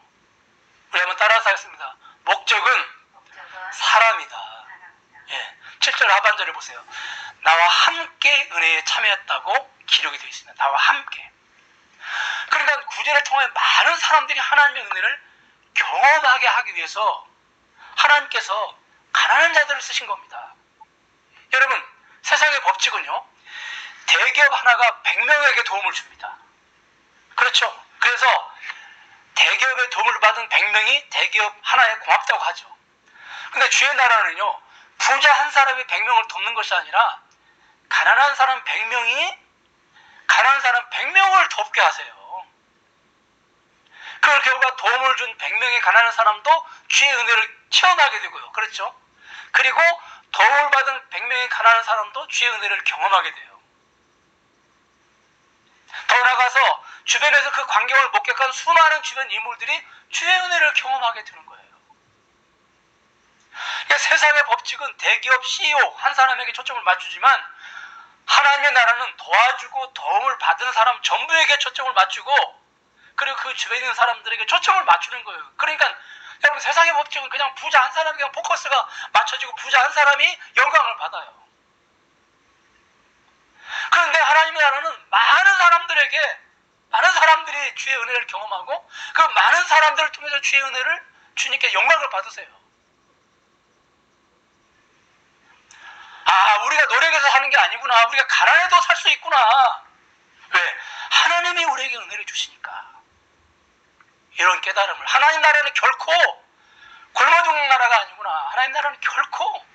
우리 한번 따라서 하겠습니다. 목적은 목적은 사람이다. 사랑이다. 예, 7절 하반절에 보세요. 나와 함께 은혜에 참여했다고 기록이 되어 있습니다. 나와 함께. 그러니까 구제를 통해 많은 사람들이 하나님의 은혜를 경험하게 하기 위해서 하나님께서 가난한 자들을 쓰신 겁니다. 여러분, 세상의 법칙은요, 대기업 하나가 100명에게 도움을 줍니다. 그렇죠? 그래서 대기업의 도움을 받은 100명이 대기업 하나에 고맙다고 하죠. 근데 주의 나라는요, 부자 한 사람이 100명을 돕는 것이 아니라 가난한 사람 100명이 가난한 사람 100명을 돕게 하세요. 그 결과 도움을 준 100명의 가난한 사람도 주의 은혜를 체험하게 되고요. 그렇죠? 그리고 도움을 받은 100명의 가난한 사람도 주의 은혜를 경험하게 돼요. 더 나아가서 주변에서 그 광경을 목격한 수많은 주변 인물들이 주의 은혜를 경험하게 되는 거예요. 그러니까 세상의 법칙은 대기업 CEO 한 사람에게 초점을 맞추지만 하나님의 나라는 도와주고 도움을 받은 사람 전부에게 초점을 맞추고 그리고 그 주변에 있는 사람들에게 초점을 맞추는 거예요. 그러니까 여러분, 세상의 법칙은 그냥 부자 한 사람에게 그냥 포커스가 맞춰지고 부자 한 사람이 영광을 받아요. 그런데 하나님의 나라는 많은 사람들이 주의 은혜를 경험하고 그 많은 사람들을 통해서 주의 은혜를 주님께 영광을 받으세요. 아, 우리가 노력해서 사는 게 아니구나. 우리가 가난해도 살 수 있구나. 왜? 하나님이 우리에게 은혜를 주시니까. 이런 깨달음을. 하나님 나라는 결코 굶어 죽는 나라가 아니구나. 하나님 나라는 결코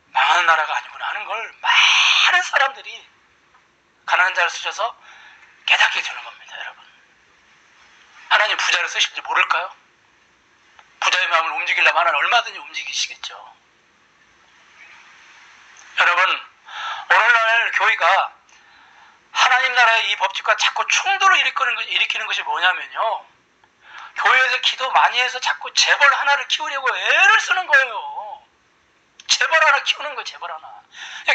망하는 나라가 아니구나 하는 걸 많은 사람들이 가난한 자를 쓰셔서 깨닫게 되는 겁니다, 여러분. 하나님 부자를 쓰실지 모를까요? 부자의 마음을 움직이려면 하나님 얼마든지 움직이시겠죠. 여러분, 오늘날 교회가 하나님 나라의 이 법칙과 자꾸 충돌을 일으키는 것이 뭐냐면요, 교회에서 기도 많이 해서 자꾸 재벌 하나를 키우려고 애를 쓰는 거예요. 재벌 하나 키우는 거예요, 재벌 하나.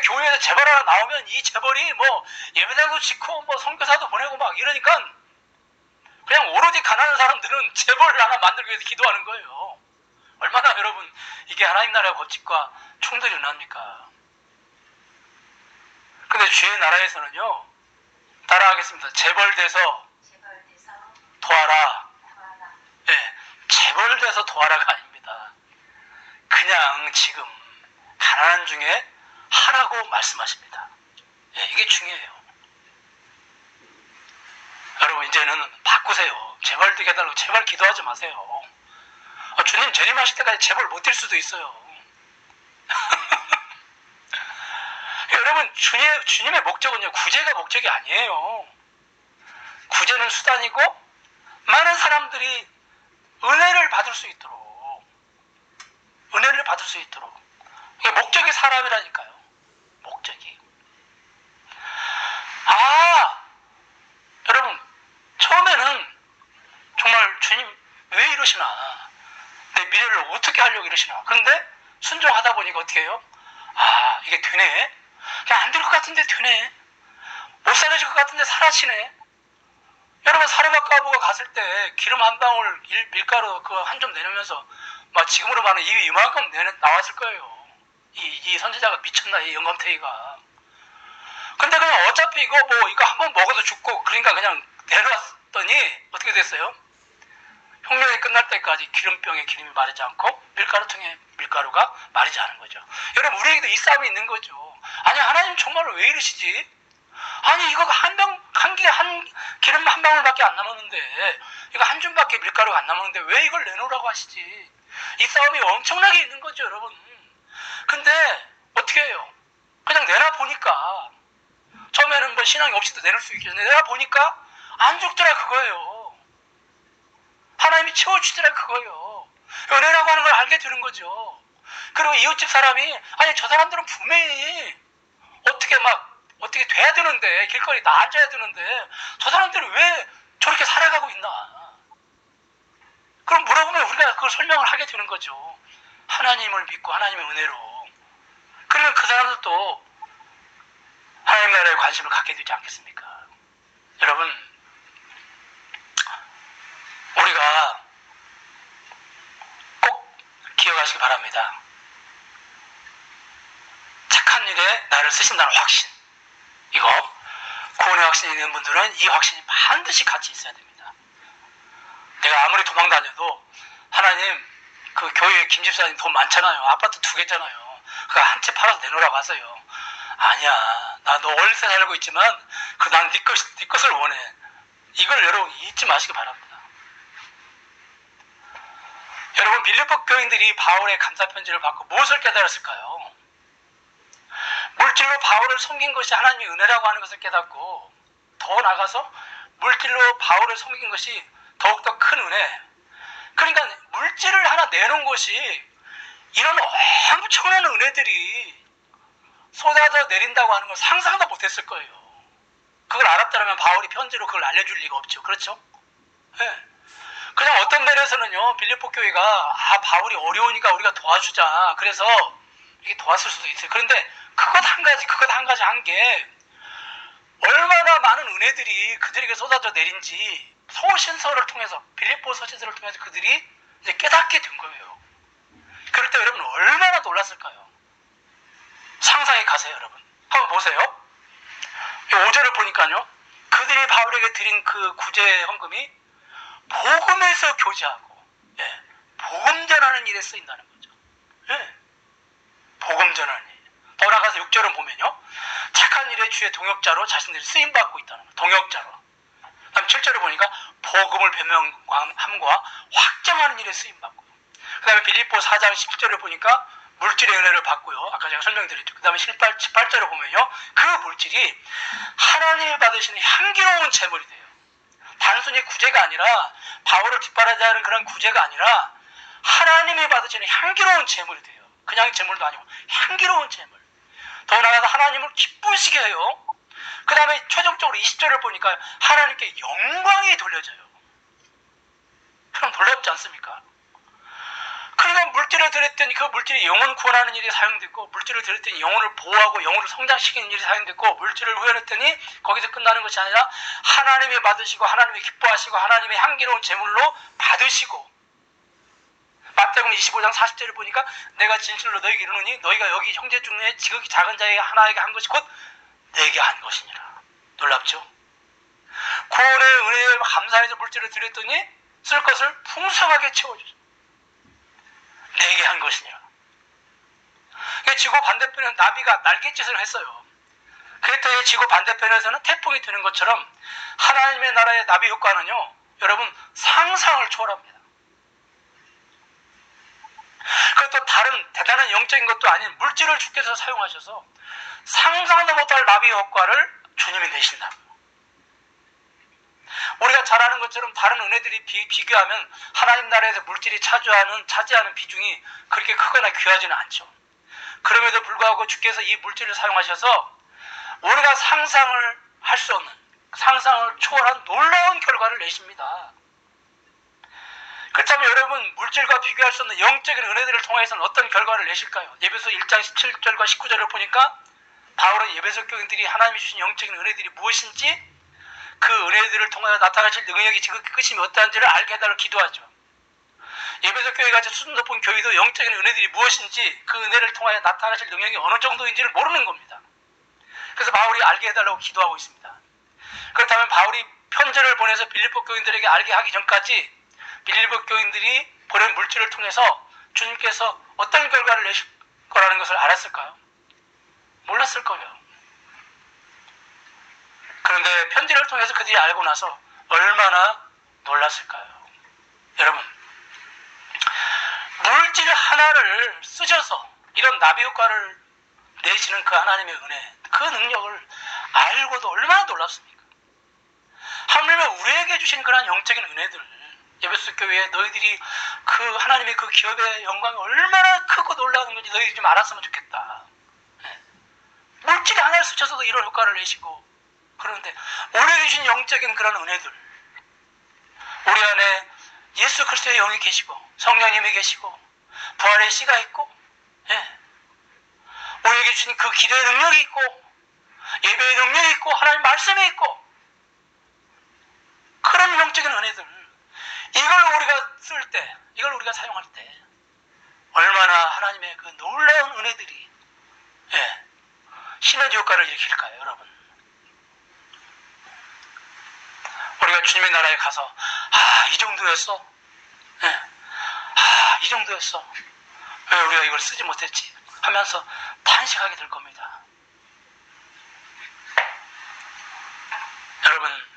교회에서 재벌 하나 나오면 이 재벌이 뭐 예배당도 짓고 뭐 선교사도 보내고 막 이러니까 그냥 오로지 가난한 사람들은 재벌을 하나 만들기 위해서 기도하는 거예요. 얼마나 여러분, 이게 하나님 나라의 법칙과 충돌이 일어납니까? 근데 주의 나라에서는요, 따라하겠습니다. 재벌돼서 재벌돼서 도와라. 도와라. 예, 재벌돼서 도와라가 아닙니다. 그냥 지금 가난한 중에 하라고 말씀하십니다. 예, 이게 중요해요. 여러분, 이제는 바꾸세요. 재벌 되게 해달라고 제발 기도하지 마세요. 주님 재림하실 때까지 재벌 못 될 수도 있어요. 여러분, 주님의 목적은요, 구제가 목적이 아니에요. 구제는 수단이고 많은 사람들이 은혜를 받을 수 있도록 이게 목적이 사람이라니까요. 목적이. 여러분, 처음에는 정말 주님 왜 이러시나, 내 미래를 어떻게 하려고 이러시나. 그런데 순종하다 보니까 어떻게 해요? 이게 되네. 그냥 안 될 것 같은데 되네. 못 살아질 것 같은데 살아지네. 여러분, 사르밧가보가 갔을 때 기름 한 방울 밀가루 그 한 점 내놓으면서 막 지금으로 말하면 입이 이만큼 나왔을 거예요. 이 선지자가 미쳤나, 이 영감탱이가. 근데 그냥 어차피 이거 한번 먹어도 죽고, 그러니까 그냥 내려왔더니 어떻게 됐어요? 혁명이 끝날 때까지 기름병에 기름이 마르지 않고 밀가루통에 밀가루가 마르지 않은 거죠. 여러분, 우리에게도 이 싸움이 있는 거죠. 아니, 하나님 정말로 왜 이러시지? 아니, 이거 기름 한 방울밖에 안 남았는데, 이거 한 줌밖에 밀가루가 안 남았는데 왜 이걸 내놓으라고 하시지? 이 싸움이 엄청나게 있는 거죠, 여러분. 근데 어떻게 해요? 그냥 내놔 보니까, 처음에는 뭐 신앙이 없이도 내놓을 수 있겠는데 내놔 보니까 안 죽더라, 그거예요. 하나님이 채워주시더라 그거예요. 은혜라고 하는 걸 알게 되는 거죠. 그리고 이웃집 사람이 아니 저 사람들은 분명히 어떻게 돼야 되는데 길거리 나 앉아야 되는데 저 사람들은 왜 저렇게 살아가고 있나. 그럼 물어보면 우리가 그걸 설명을 하게 되는 거죠. 하나님을 믿고 하나님의 은혜로. 그러면 그 사람들도 하나님 나라에 관심을 갖게 되지 않겠습니까? 여러분, 우리가 꼭 기억하시기 바랍니다. 착한 일에 나를 쓰신다는 확신, 이거 구원의 확신이 있는 분들은 이 확신이 반드시 같이 있어야 됩니다. 내가 아무리 도망 다녀도 하나님, 그 교회 김 집사님 돈 많잖아요. 아파트 2개잖아요. 그거 한 채 팔아서 내놓으라고 하세요. 아니야, 나 너 월세 살고 있지만 난 네 것을 원해. 이걸 여러분 잊지 마시기 바랍니다. 여러분, 빌립보 교인들이 바울의 감사 편지를 받고 무엇을 깨달았을까요? 물질로 바울을 섬긴 것이 하나님의 은혜라고 하는 것을 깨닫고, 더 나아가서 물질로 바울을 섬긴 것이 더욱더 큰 은혜. 그러니까 물질을 하나 내놓은 것이 이런 엄청난 은혜들이 쏟아져 내린다고 하는 걸 상상도 못했을 거예요. 그걸 알았다면 바울이 편지로 그걸 알려줄 리가 없죠. 그렇죠? 네. 그냥 어떤 면에서는요, 빌립보 교회가 바울이 어려우니까 우리가 도와주자, 그래서 이게 도왔을 수도 있어요. 그런데 그것 한 가지 한 게 얼마나 많은 은혜들이 그들에게 쏟아져 내린지 서신서를 통해서, 빌립보 서신서를 통해서 그들이 이제 깨닫게 된 거예요. 그럴 때 여러분 얼마나 놀랐을까요? 상상해 가세요. 여러분 한번 보세요. 5절을 보니까요, 그들이 바울에게 드린 그 구제 헌금이 복음에서 교제하고, 복음 전하는 일에 쓰인다는 거죠. 복음 전하는 일. 더 나아가서 6절을 보면요, 착한 일의 주의 동역자로 자신들이 쓰임받고 있다는 거예요. 동역자로. 다음 7절을 보니까 복음을 변명함과 확정하는 일에 쓰임받고요. 그 다음에 빌립보 4장 17절을 보니까 물질의 은혜를 받고요. 아까 제가 설명드렸죠. 그 다음에 18절을 보면요, 그 물질이 하나님이 받으시는 향기로운 제물이 돼요. 단순히 구제가 아니라, 바울을 뒷바라지하는 하는 그런 구제가 아니라 하나님이 받으시는 향기로운 제물이 돼요. 그냥 제물도 아니고 향기로운 제물. 더 나아가서 하나님을 기쁘시게 해요. 그 다음에 최종적으로 20절을 보니까 하나님께 영광이 돌려져요. 그럼 놀랍지 않습니까? 그러니까 물질을 드렸더니 그 물질이 영혼 구원하는 일이 사용됐고, 물질을 드렸더니 영혼을 보호하고 영혼을 성장시키는 일이 사용됐고, 물질을 후원했더니 거기서 끝나는 것이 아니라 하나님이 받으시고 하나님이 기뻐하시고 하나님의 향기로운 제물로 받으시고, 마태복음 25장 40절을 보니까 내가 진실로 너희에게 이르노니 너희가 여기 형제 중에 지극히 작은 자에게 하나에게 한 것이 곧 내게 한 것이니라. 놀랍죠? 구원의 은혜에 감사해서 물질을 드렸더니 쓸 것을 풍성하게 채워주죠. 내게 한 것이니라. 지구 반대편에 나비가 날갯짓을 했어요. 그랬더니 지구 반대편에서는 태풍이 되는 것처럼 하나님의 나라의 나비 효과는요, 여러분 상상을 초월합니다. 그것도 다른 대단한 영적인 것도 아닌 물질을 주께서 사용하셔서 상상도 못할 나비 효과를 주님이 내신다. 우리가 잘 아는 것처럼 다른 은혜들이 비교하면 하나님 나라에서 물질이 차지하는 비중이 그렇게 크거나 귀하지는 않죠. 그럼에도 불구하고 주께서 이 물질을 사용하셔서 우리가 상상을 할 수 없는, 상상을 초월한 놀라운 결과를 내십니다. 그렇다면 여러분, 물질과 비교할 수 없는 영적인 은혜들을 통해서는 어떤 결과를 내실까요? 예배소 1장 17절과 19절을 보니까 바울은 예배소 교인들이 하나님이 주신 영적인 은혜들이 무엇인지, 그 은혜들을 통하여 나타나실 능력이 지극히 크심이 어떠한지를 알게 해달라고 기도하죠. 예배소 교회같이 수준 높은 교회도 영적인 은혜들이 무엇인지, 그 은혜를 통하여 나타나실 능력이 어느 정도인지를 모르는 겁니다. 그래서 바울이 알게 해달라고 기도하고 있습니다. 그렇다면 바울이 편지를 보내서 빌립보 교인들에게 알게 하기 전까지 빌립보 교인들이 보낸 물질을 통해서 주님께서 어떤 결과를 내실 거라는 것을 알았을까요? 몰랐을 거예요. 그런데 편지를 통해서 그들이 알고 나서 얼마나 놀랐을까요? 여러분, 물질 하나를 쓰셔서 이런 나비 효과를 내시는 그 하나님의 은혜, 그 능력을 알고도 얼마나 놀랍습니까? 하나님은 우리에게 주신 그런 영적인 은혜들, 에베소 교회에 너희들이 그 하나님의 그 기업의 영광이 얼마나 크고 놀라운 건지 너희들이 좀 알았으면 좋겠다. 물질이 하나를 스쳐서도 이런 효과를 내시고 그런데 우리에게 주신 영적인 그런 은혜들, 우리 안에 예수 그리스도의 영이 계시고 성령님이 계시고 부활의 씨가 있고, 우리에게 주신 그 기도의 능력이 있고 예배의 능력이 있고 하나님 말씀이 있고 그런 영적인 은혜들, 이걸 우리가 쓸 때, 이걸 우리가 사용할 때 얼마나 하나님의 그 놀라운 은혜들이 시너지 효과를 일으킬까요, 여러분? 우리가 주님의 나라에 가서 이 정도였어? 이 정도였어? 왜 우리가 이걸 쓰지 못했지? 하면서 탄식하게 될 겁니다. 여러분,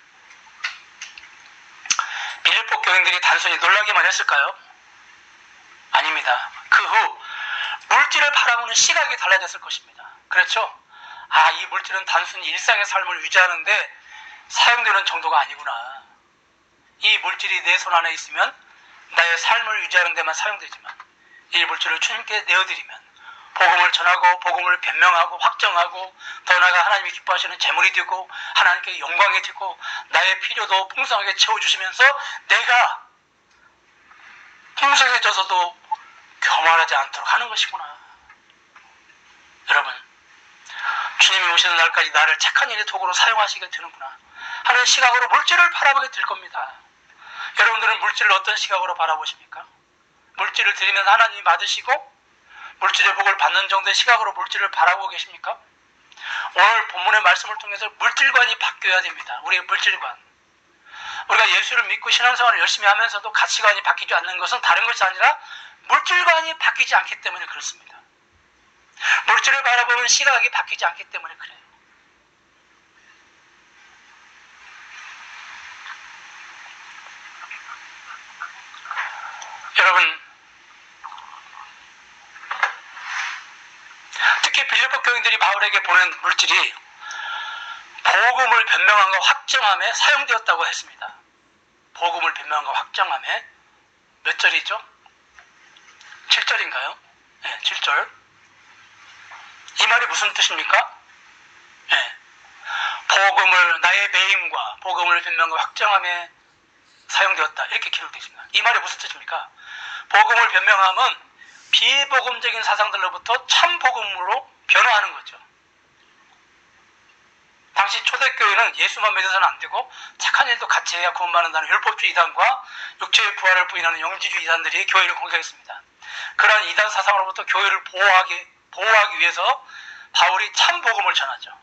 빌립보 교인들이 단순히 놀라기만 했을까요? 아닙니다. 그 후 물질을 바라보는 시각이 달라졌을 것입니다. 그렇죠? 이 물질은 단순히 일상의 삶을 유지하는데 사용되는 정도가 아니구나. 이 물질이 내 손 안에 있으면 나의 삶을 유지하는 데만 사용되지만 이 물질을 주님께 내어드리면 복음을 전하고 복음을 변명하고 확정하고 더 나아가 하나님이 기뻐하시는 재물이 되고 하나님께 영광이 되고 나의 필요도 풍성하게 채워주시면서 내가 풍성해져서도 교만하지 않도록 하는 것이구나. 여러분, 주님이 오시는 날까지 나를 착한 일의 도구로 사용하시게 되는구나 하는 시각으로 물질을 바라보게 될 겁니다. 여러분들은 물질을 어떤 시각으로 바라보십니까? 물질을 드리면 하나님이 받으시고 물질의 복을 받는 정도의 시각으로 물질을 바라보고 계십니까? 오늘 본문의 말씀을 통해서 물질관이 바뀌어야 됩니다. 우리의 물질관. 우리가 예수를 믿고 신앙생활을 열심히 하면서도 가치관이 바뀌지 않는 것은 다른 것이 아니라 물질관이 바뀌지 않기 때문에 그렇습니다. 물질을 바라보는 시각이 바뀌지 않기 때문에 그래요. 여러분, 특히 빌립보 교인들이 바울에게 보낸 물질이 복음을 변명함과 확정함에 사용되었다고 했습니다. 복음을 변명함과 확정함에 몇 절이죠? 7절인가요? 네, 7절. 이 말이 무슨 뜻입니까? 복음을 나의 매임과 복음을 변명과 확정함에 사용되었다, 이렇게 기록되어 있습니다. 이 말이 무슨 뜻입니까? 복음을 변명함은 비복음적인 사상들로부터 참복음으로 변화하는 거죠. 당시 초대교회는 예수만 믿어서는 안 되고 착한 일도 같이 해야 구원받는다는 율법주의 이단과 육체의 부활을 부인하는 영지주의 이단들이 교회를 공격했습니다. 그러한 이단 사상으로부터 교회를 보호하기 위해서 바울이 참복음을 전하죠.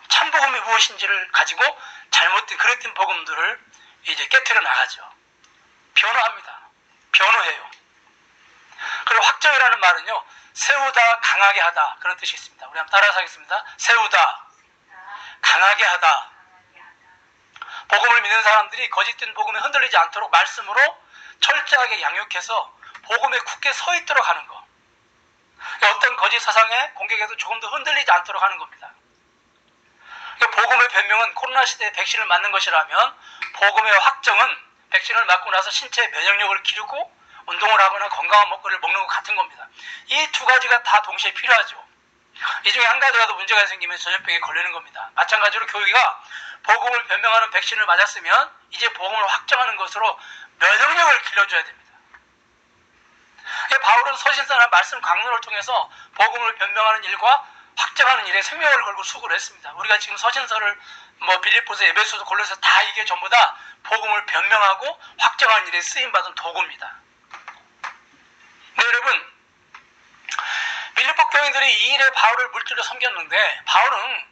참복음이 무엇인지를 가지고 잘못된 그릇된 복음들을 이제 깨트려 나가죠. 변화합니다. 변호해요. 그리고 확정이라는 말은요, 세우다, 강하게 하다, 그런 뜻이 있습니다. 우리 한번 따라서 하겠습니다. 세우다, 강하게 하다. 복음을 믿는 사람들이 거짓된 복음에 흔들리지 않도록 말씀으로 철저하게 양육해서 복음에 굳게 서 있도록 하는 것. 어떤 거짓 사상의 공격에도 조금 더 흔들리지 않도록 하는 겁니다. 복음의 변명은 코로나 시대에 백신을 맞는 것이라면 복음의 확정은 백신을 맞고 나서 신체의 면역력을 기르고 운동을 하거나 건강한 먹거리를 먹는 것 같은 겁니다. 이 두 가지가 다 동시에 필요하죠. 이 중에 한 가지라도 문제가 생기면 전염병에 걸리는 겁니다. 마찬가지로 교회가 복음을 변명하는 백신을 맞았으면 이제 복음을 확정하는 것으로 면역력을 길러줘야 됩니다. 바울은 서신서나 말씀 강론을 통해서 복음을 변명하는 일과 확정하는 일에 생명을 걸고 수고를 했습니다. 우리가 지금 서신서를 빌립보서, 에베소서, 골로새 다 이게 전부 다 복음을 변명하고 확정하는 일에 쓰임받은 도구입니다. 네, 여러분, 빌립보 교인들이 이 일에 바울을 물질로 섬겼는데 바울은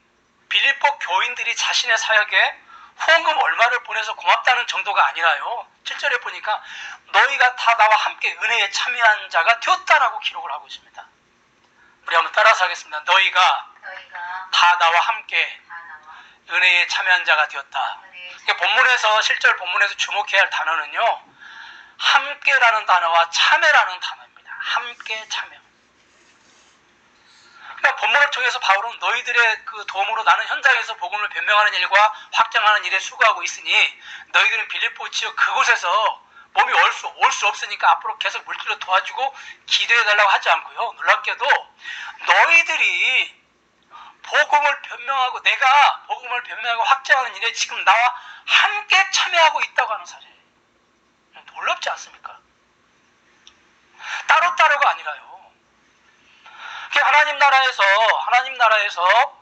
빌립보 교인들이 자신의 사역에 후원금 얼마를 보내서 고맙다는 정도가 아니라요, 7절에 보니까 너희가 다 나와 함께 은혜에 참여한 자가 되었다라고 기록을 하고 있습니다. 우리 한번 따라서 하겠습니다. 너희가 다 나와 함께 은혜에 참여한 자가 되었다. 본문에서, 7절 본문에서 주목해야 할 단어는요, 함께라는 단어와 참여라는 단어입니다. 함께 참여. 그러니까 본문을 통해서 바울은 너희들의 그 도움으로 나는 현장에서 복음을 변명하는 일과 확장하는 일에 수고하고 있으니 너희들은 빌립보 지역 그곳에서 몸이 올 수 없으니까 앞으로 계속 물질로 도와주고 기도해달라고 하지 않고요. 놀랍게도 너희들이 복음을 변명하고 내가 복음을 변명하고 확장하는 일에 지금 나와 함께 참여하고 있다고 하는 사실. 놀랍지 않습니까? 따로따로가 아니라요. 하나님 나라에서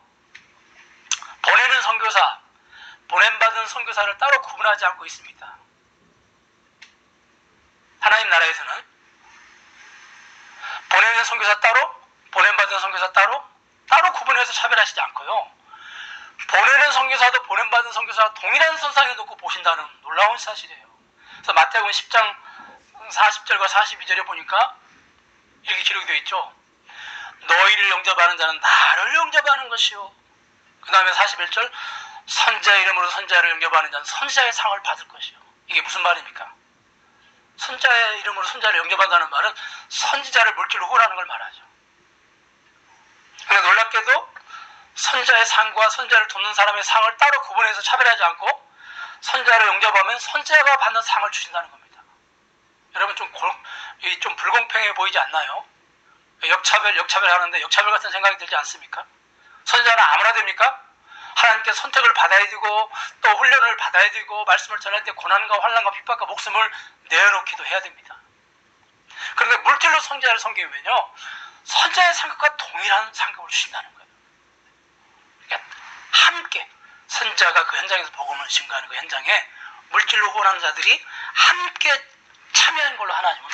보내는 선교사, 보냄받은 선교사를 따로 구분하지 않고 있습니다. 하나님 나라에서는 보내는 선교사 따로, 보냄받은 선교사 따로 구분해서 차별하시지 않고요. 보내는 선교사도 보냄받은 선교사와 동일한 선상에 놓고 보신다는 놀라운 사실이에요. 그래서 마태복음 10장 40절과 42절에 보니까 이렇게 기록이 되어 있죠. 너희를 영접하는 자는 나를 영접하는 것이요. 그 다음에 41절 선지자의 이름으로 선지자를 영접하는 자는 선지자의 상을 받을 것이요. 이게 무슨 말입니까? 선지자의 이름으로 선지자를 영접한다는 말은 선지자를 물질로 후원하는 걸 말하죠. 그러니까 놀랍게도 선지자의 상과 선지자를 돕는 사람의 상을 따로 구분해서 차별하지 않고 선지자를 영접하면 선지자가 받는 상을 주신다는 겁니다. 여러분 좀 불공평해 보이지 않나요? 역차별 하는데 역차별 같은 생각이 들지 않습니까? 선지자는 아무나 됩니까? 하나님께 선택을 받아야 되고 또 훈련을 받아야 되고 말씀을 전할 때 고난과 환난과 핍박과 목숨을 내어놓기도 해야 됩니다. 그런데 물질로 선지자를 섬기면요 선지자의 상급과 동일한 상급을 주신다는 거예요. 그러니까 함께 선지자가 그 현장에서 복음을 증거하는 그 현장에 물질로 후원하는 자들이 함께 참여한 걸로 하나님은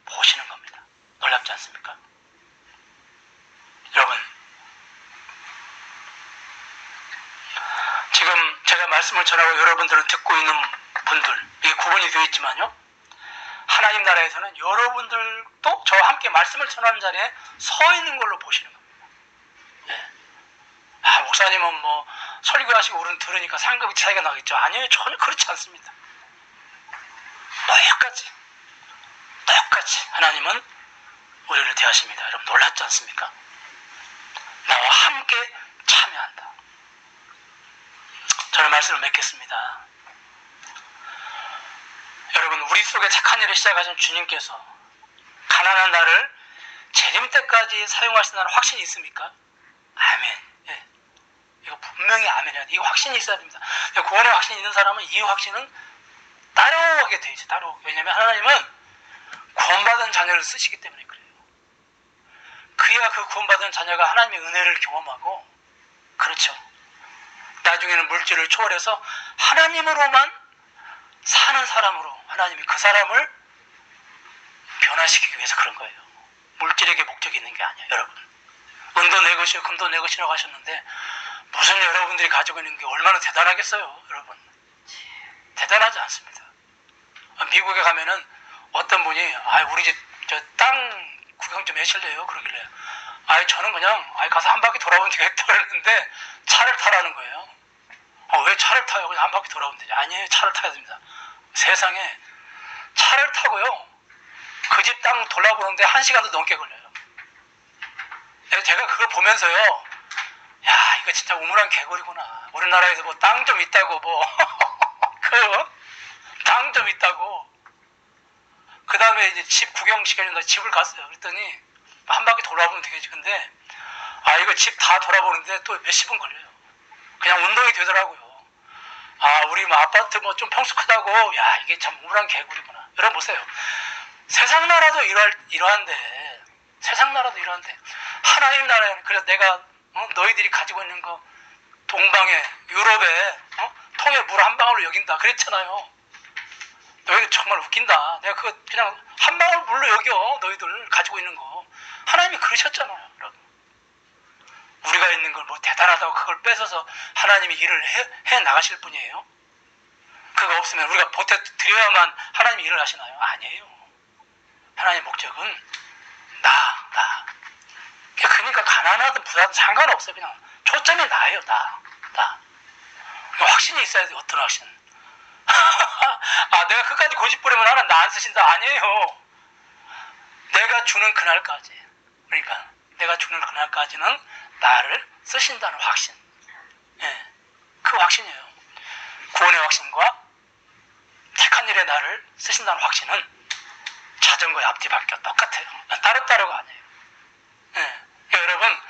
보시는 겁니다. 놀랍지 않습니까? 여러분, 지금 제가 말씀을 전하고 여러분들은 듣고 있는 분들, 이게 구분이 되어 있지만요, 하나님 나라에서는 여러분들도 저와 함께 말씀을 전하는 자리에 서 있는 걸로 보시는 겁니다. 예. 목사님은 뭐 설교하시고 우리는 들으니까 상급이 차이가 나겠죠. 아니에요. 전혀 그렇지 않습니다. 똑같이 하나님은 우리를 대하십니다. 여러분 놀랍지 않습니까? 나와 함께 참여한다. 저는 말씀을 맺겠습니다. 여러분 우리 속에 착한 일을 시작하신 주님께서 가난한 나를 재림 때까지 사용하신다는 확신이 있습니까? 아멘. 예. 이거 분명히 아멘이야. 이 확신이 있어야 됩니다. 구원의 확신이 있는 사람은 이 확신은 따라오게 돼 있어요. 따로. 왜냐하면 하나님은 구원받은 자녀를 쓰시기 때문에 그래요. 그야 그 구원받은 자녀가 하나님의 은혜를 경험하고, 그렇죠. 나중에는 물질을 초월해서 하나님으로만 사는 사람으로 하나님이 그 사람을 변화시키기 위해서 그런 거예요. 물질에게 목적이 있는 게 아니에요. 여러분 은도 내 것이요 금도 내 것이라고 하셨는데 무슨 여러분들이 가지고 있는 게 얼마나 대단하겠어요. 여러분 대단하지 않습니다. 미국에 가면은 어떤 분이 우리 집 저 땅 구경 좀 해실래요? 그러길래 저는 그냥 가서 한 바퀴 돌아보면 되겠다 그랬는데 차를 타라는 거예요. 왜 차를 타요? 그냥 한 바퀴 돌아보면 되지. 아니에요. 차를 타야 됩니다. 세상에 차를 타고요 그 집 땅 돌아보는데 1시간도 넘게 걸려요. 제가 그걸 보면서요, 야 이거 진짜 우물안 개구리구나. 우리나라에서 뭐 땅 좀 있다고 땅 좀 있다고. 그 다음에 이제 집 구경 시켜준다. 집을 갔어요. 그랬더니 한 바퀴 돌아보면 되겠지. 근데 이거 집 다 돌아보는데 또 몇십 분 걸려요. 그냥 운동이 되더라고요. 우리 뭐 아파트 뭐 좀 평수 크다고, 야 이게 참 우물안 개구리구나. 여러분 보세요. 세상 나라도 이러한데 하나님 나라에는, 그래서 내가 너희들이 가지고 있는 거 동방에 유럽에 통에 물 한 방울로 여긴다 그랬잖아요. 너희들 정말 웃긴다. 내가 그거 그냥 한 방울 물로 여겨. 너희들 가지고 있는 거 하나님이 그러셨잖아요. 여러분 우리가 있는 걸 뭐 대단하다고 그걸 뺏어서 하나님이 일을 해 나가실 분이에요? 그거 없으면 우리가 보태 드려야만 하나님이 일을 하시나요? 아니에요. 하나님의 목적은 나. 그러니까 가난하든 부자든 상관없어요. 그냥 초점이 나예요. 나. 확신이 있어야 돼. 어떤 확신? 내가 끝까지 고집 부리면 하나님 나 안 쓰신다. 아니에요. 내가 주는 그날까지. 그러니까 내가 죽는 그날까지는 나를 쓰신다는 확신. 예, 그 확신이에요. 구원의 확신과 택한 일에 나를 쓰신다는 확신은 자전거의 앞뒤 바뀌어 똑같아요. 따로따로가 아니에요. 예, 여러분,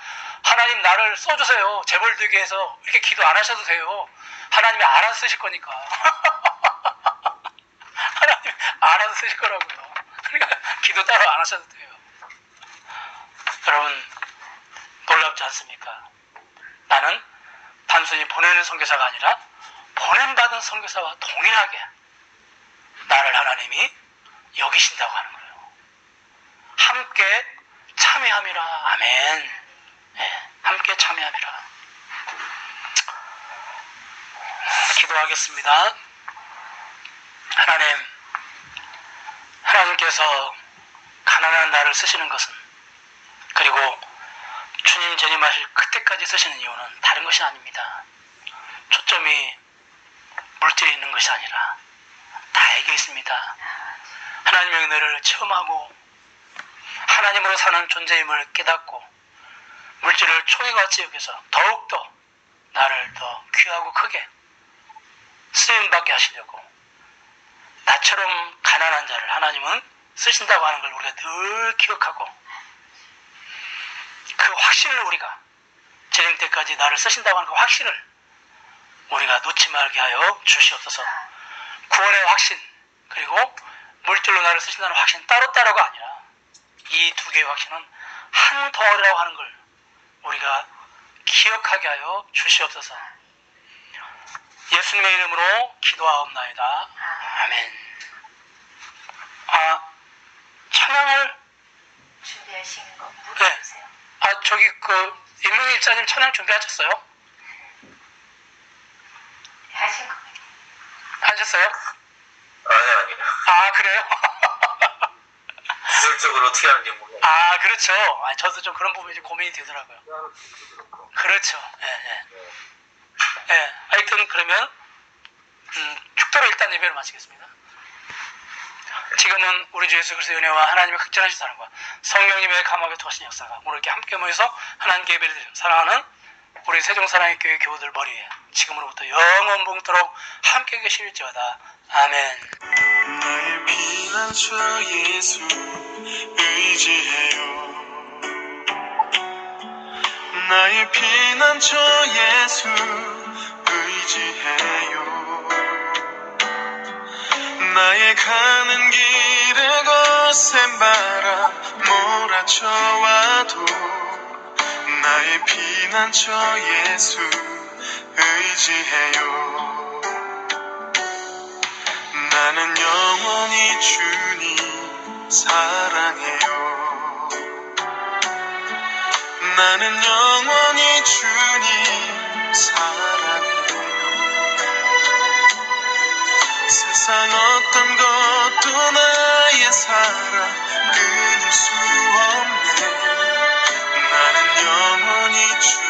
하나님 나를 써주세요. 재벌 되게 해서 이렇게 기도 안 하셔도 돼요. 하나님이 알아서 쓰실 거니까. 하나님 알아서 쓰실 거라고요. 그러니까 기도 따로 안 하셔도 돼요. 여러분, 놀랍지 않습니까? 나는 단순히 보내는 선교사가 아니라 보냄받은 선교사와 동일하게 나를 하나님이 여기신다고 하는 거예요. 함께 참여함이라. 아멘. 네, 함께 참여함이라. 기도하겠습니다. 하나님께서 가난한 나를 쓰시는 것은, 그리고 주님 재림하실 그때까지 쓰시는 이유는 다른 것이 아닙니다. 초점이 물질에 있는 것이 아니라 나에게 있습니다. 하나님의 은혜를 체험하고 하나님으로 사는 존재임을 깨닫고 물질을 초기같이 여겨서 더욱더 나를 더 귀하고 크게 쓰임받게 하시려고 나처럼 가난한 자를 하나님은 쓰신다고 하는 걸 우리가 늘 기억하고, 그 확신을 우리가 재림 때까지 나를 쓰신다고 하는 그 확신을 우리가 놓지 말게 하여 주시옵소서. 구원의 확신, 그리고 물질로 나를 쓰신다는 확신, 따로따로가 아니라 이 두 개의 확신은 한 덩어리라고 하는 걸 우리가 기억하게 하여 주시옵소서. 예수님의 이름으로 기도하옵나이다. 아멘. 찬양을 준비하신 거 물어주세요. 저기 임명일자님 찬양 준비하셨어요? 하신 거. 하셨어요? 아니요. 그래요? 기술적으로 어떻게 하는지 모르겠어요. 그렇죠. 저도 좀 그런 부분이 좀 고민이 되더라고요. 그렇죠. 예. 하여튼 그러면 축도로 일단 예배를 마치겠습니다. 지금은 우리 주 예수 그리스도의 은혜와 하나님의 극진하신 사랑과 성령님의 감화에 도하신 역사가 오늘 이렇게 함께 모여서 하나님께 예배를 드리는 사랑하는 우리 세종사랑의 교회 교우들 머리에 지금으로부터 영원붕토록 함께 계실지어다. 아멘. 나의 피난처 예수 의지해요. 나의 피난처 예수 의지해요. 나의 가는 길에 거센 바람 몰아쳐와도 나의 피난처 예수 의지해요. 나는 영원히 주님 사랑해요. 나는 영원히 주님 사랑해요. 세상 어떤 것도 나의 사랑 끊을 수 없네. 나는 영원히 주님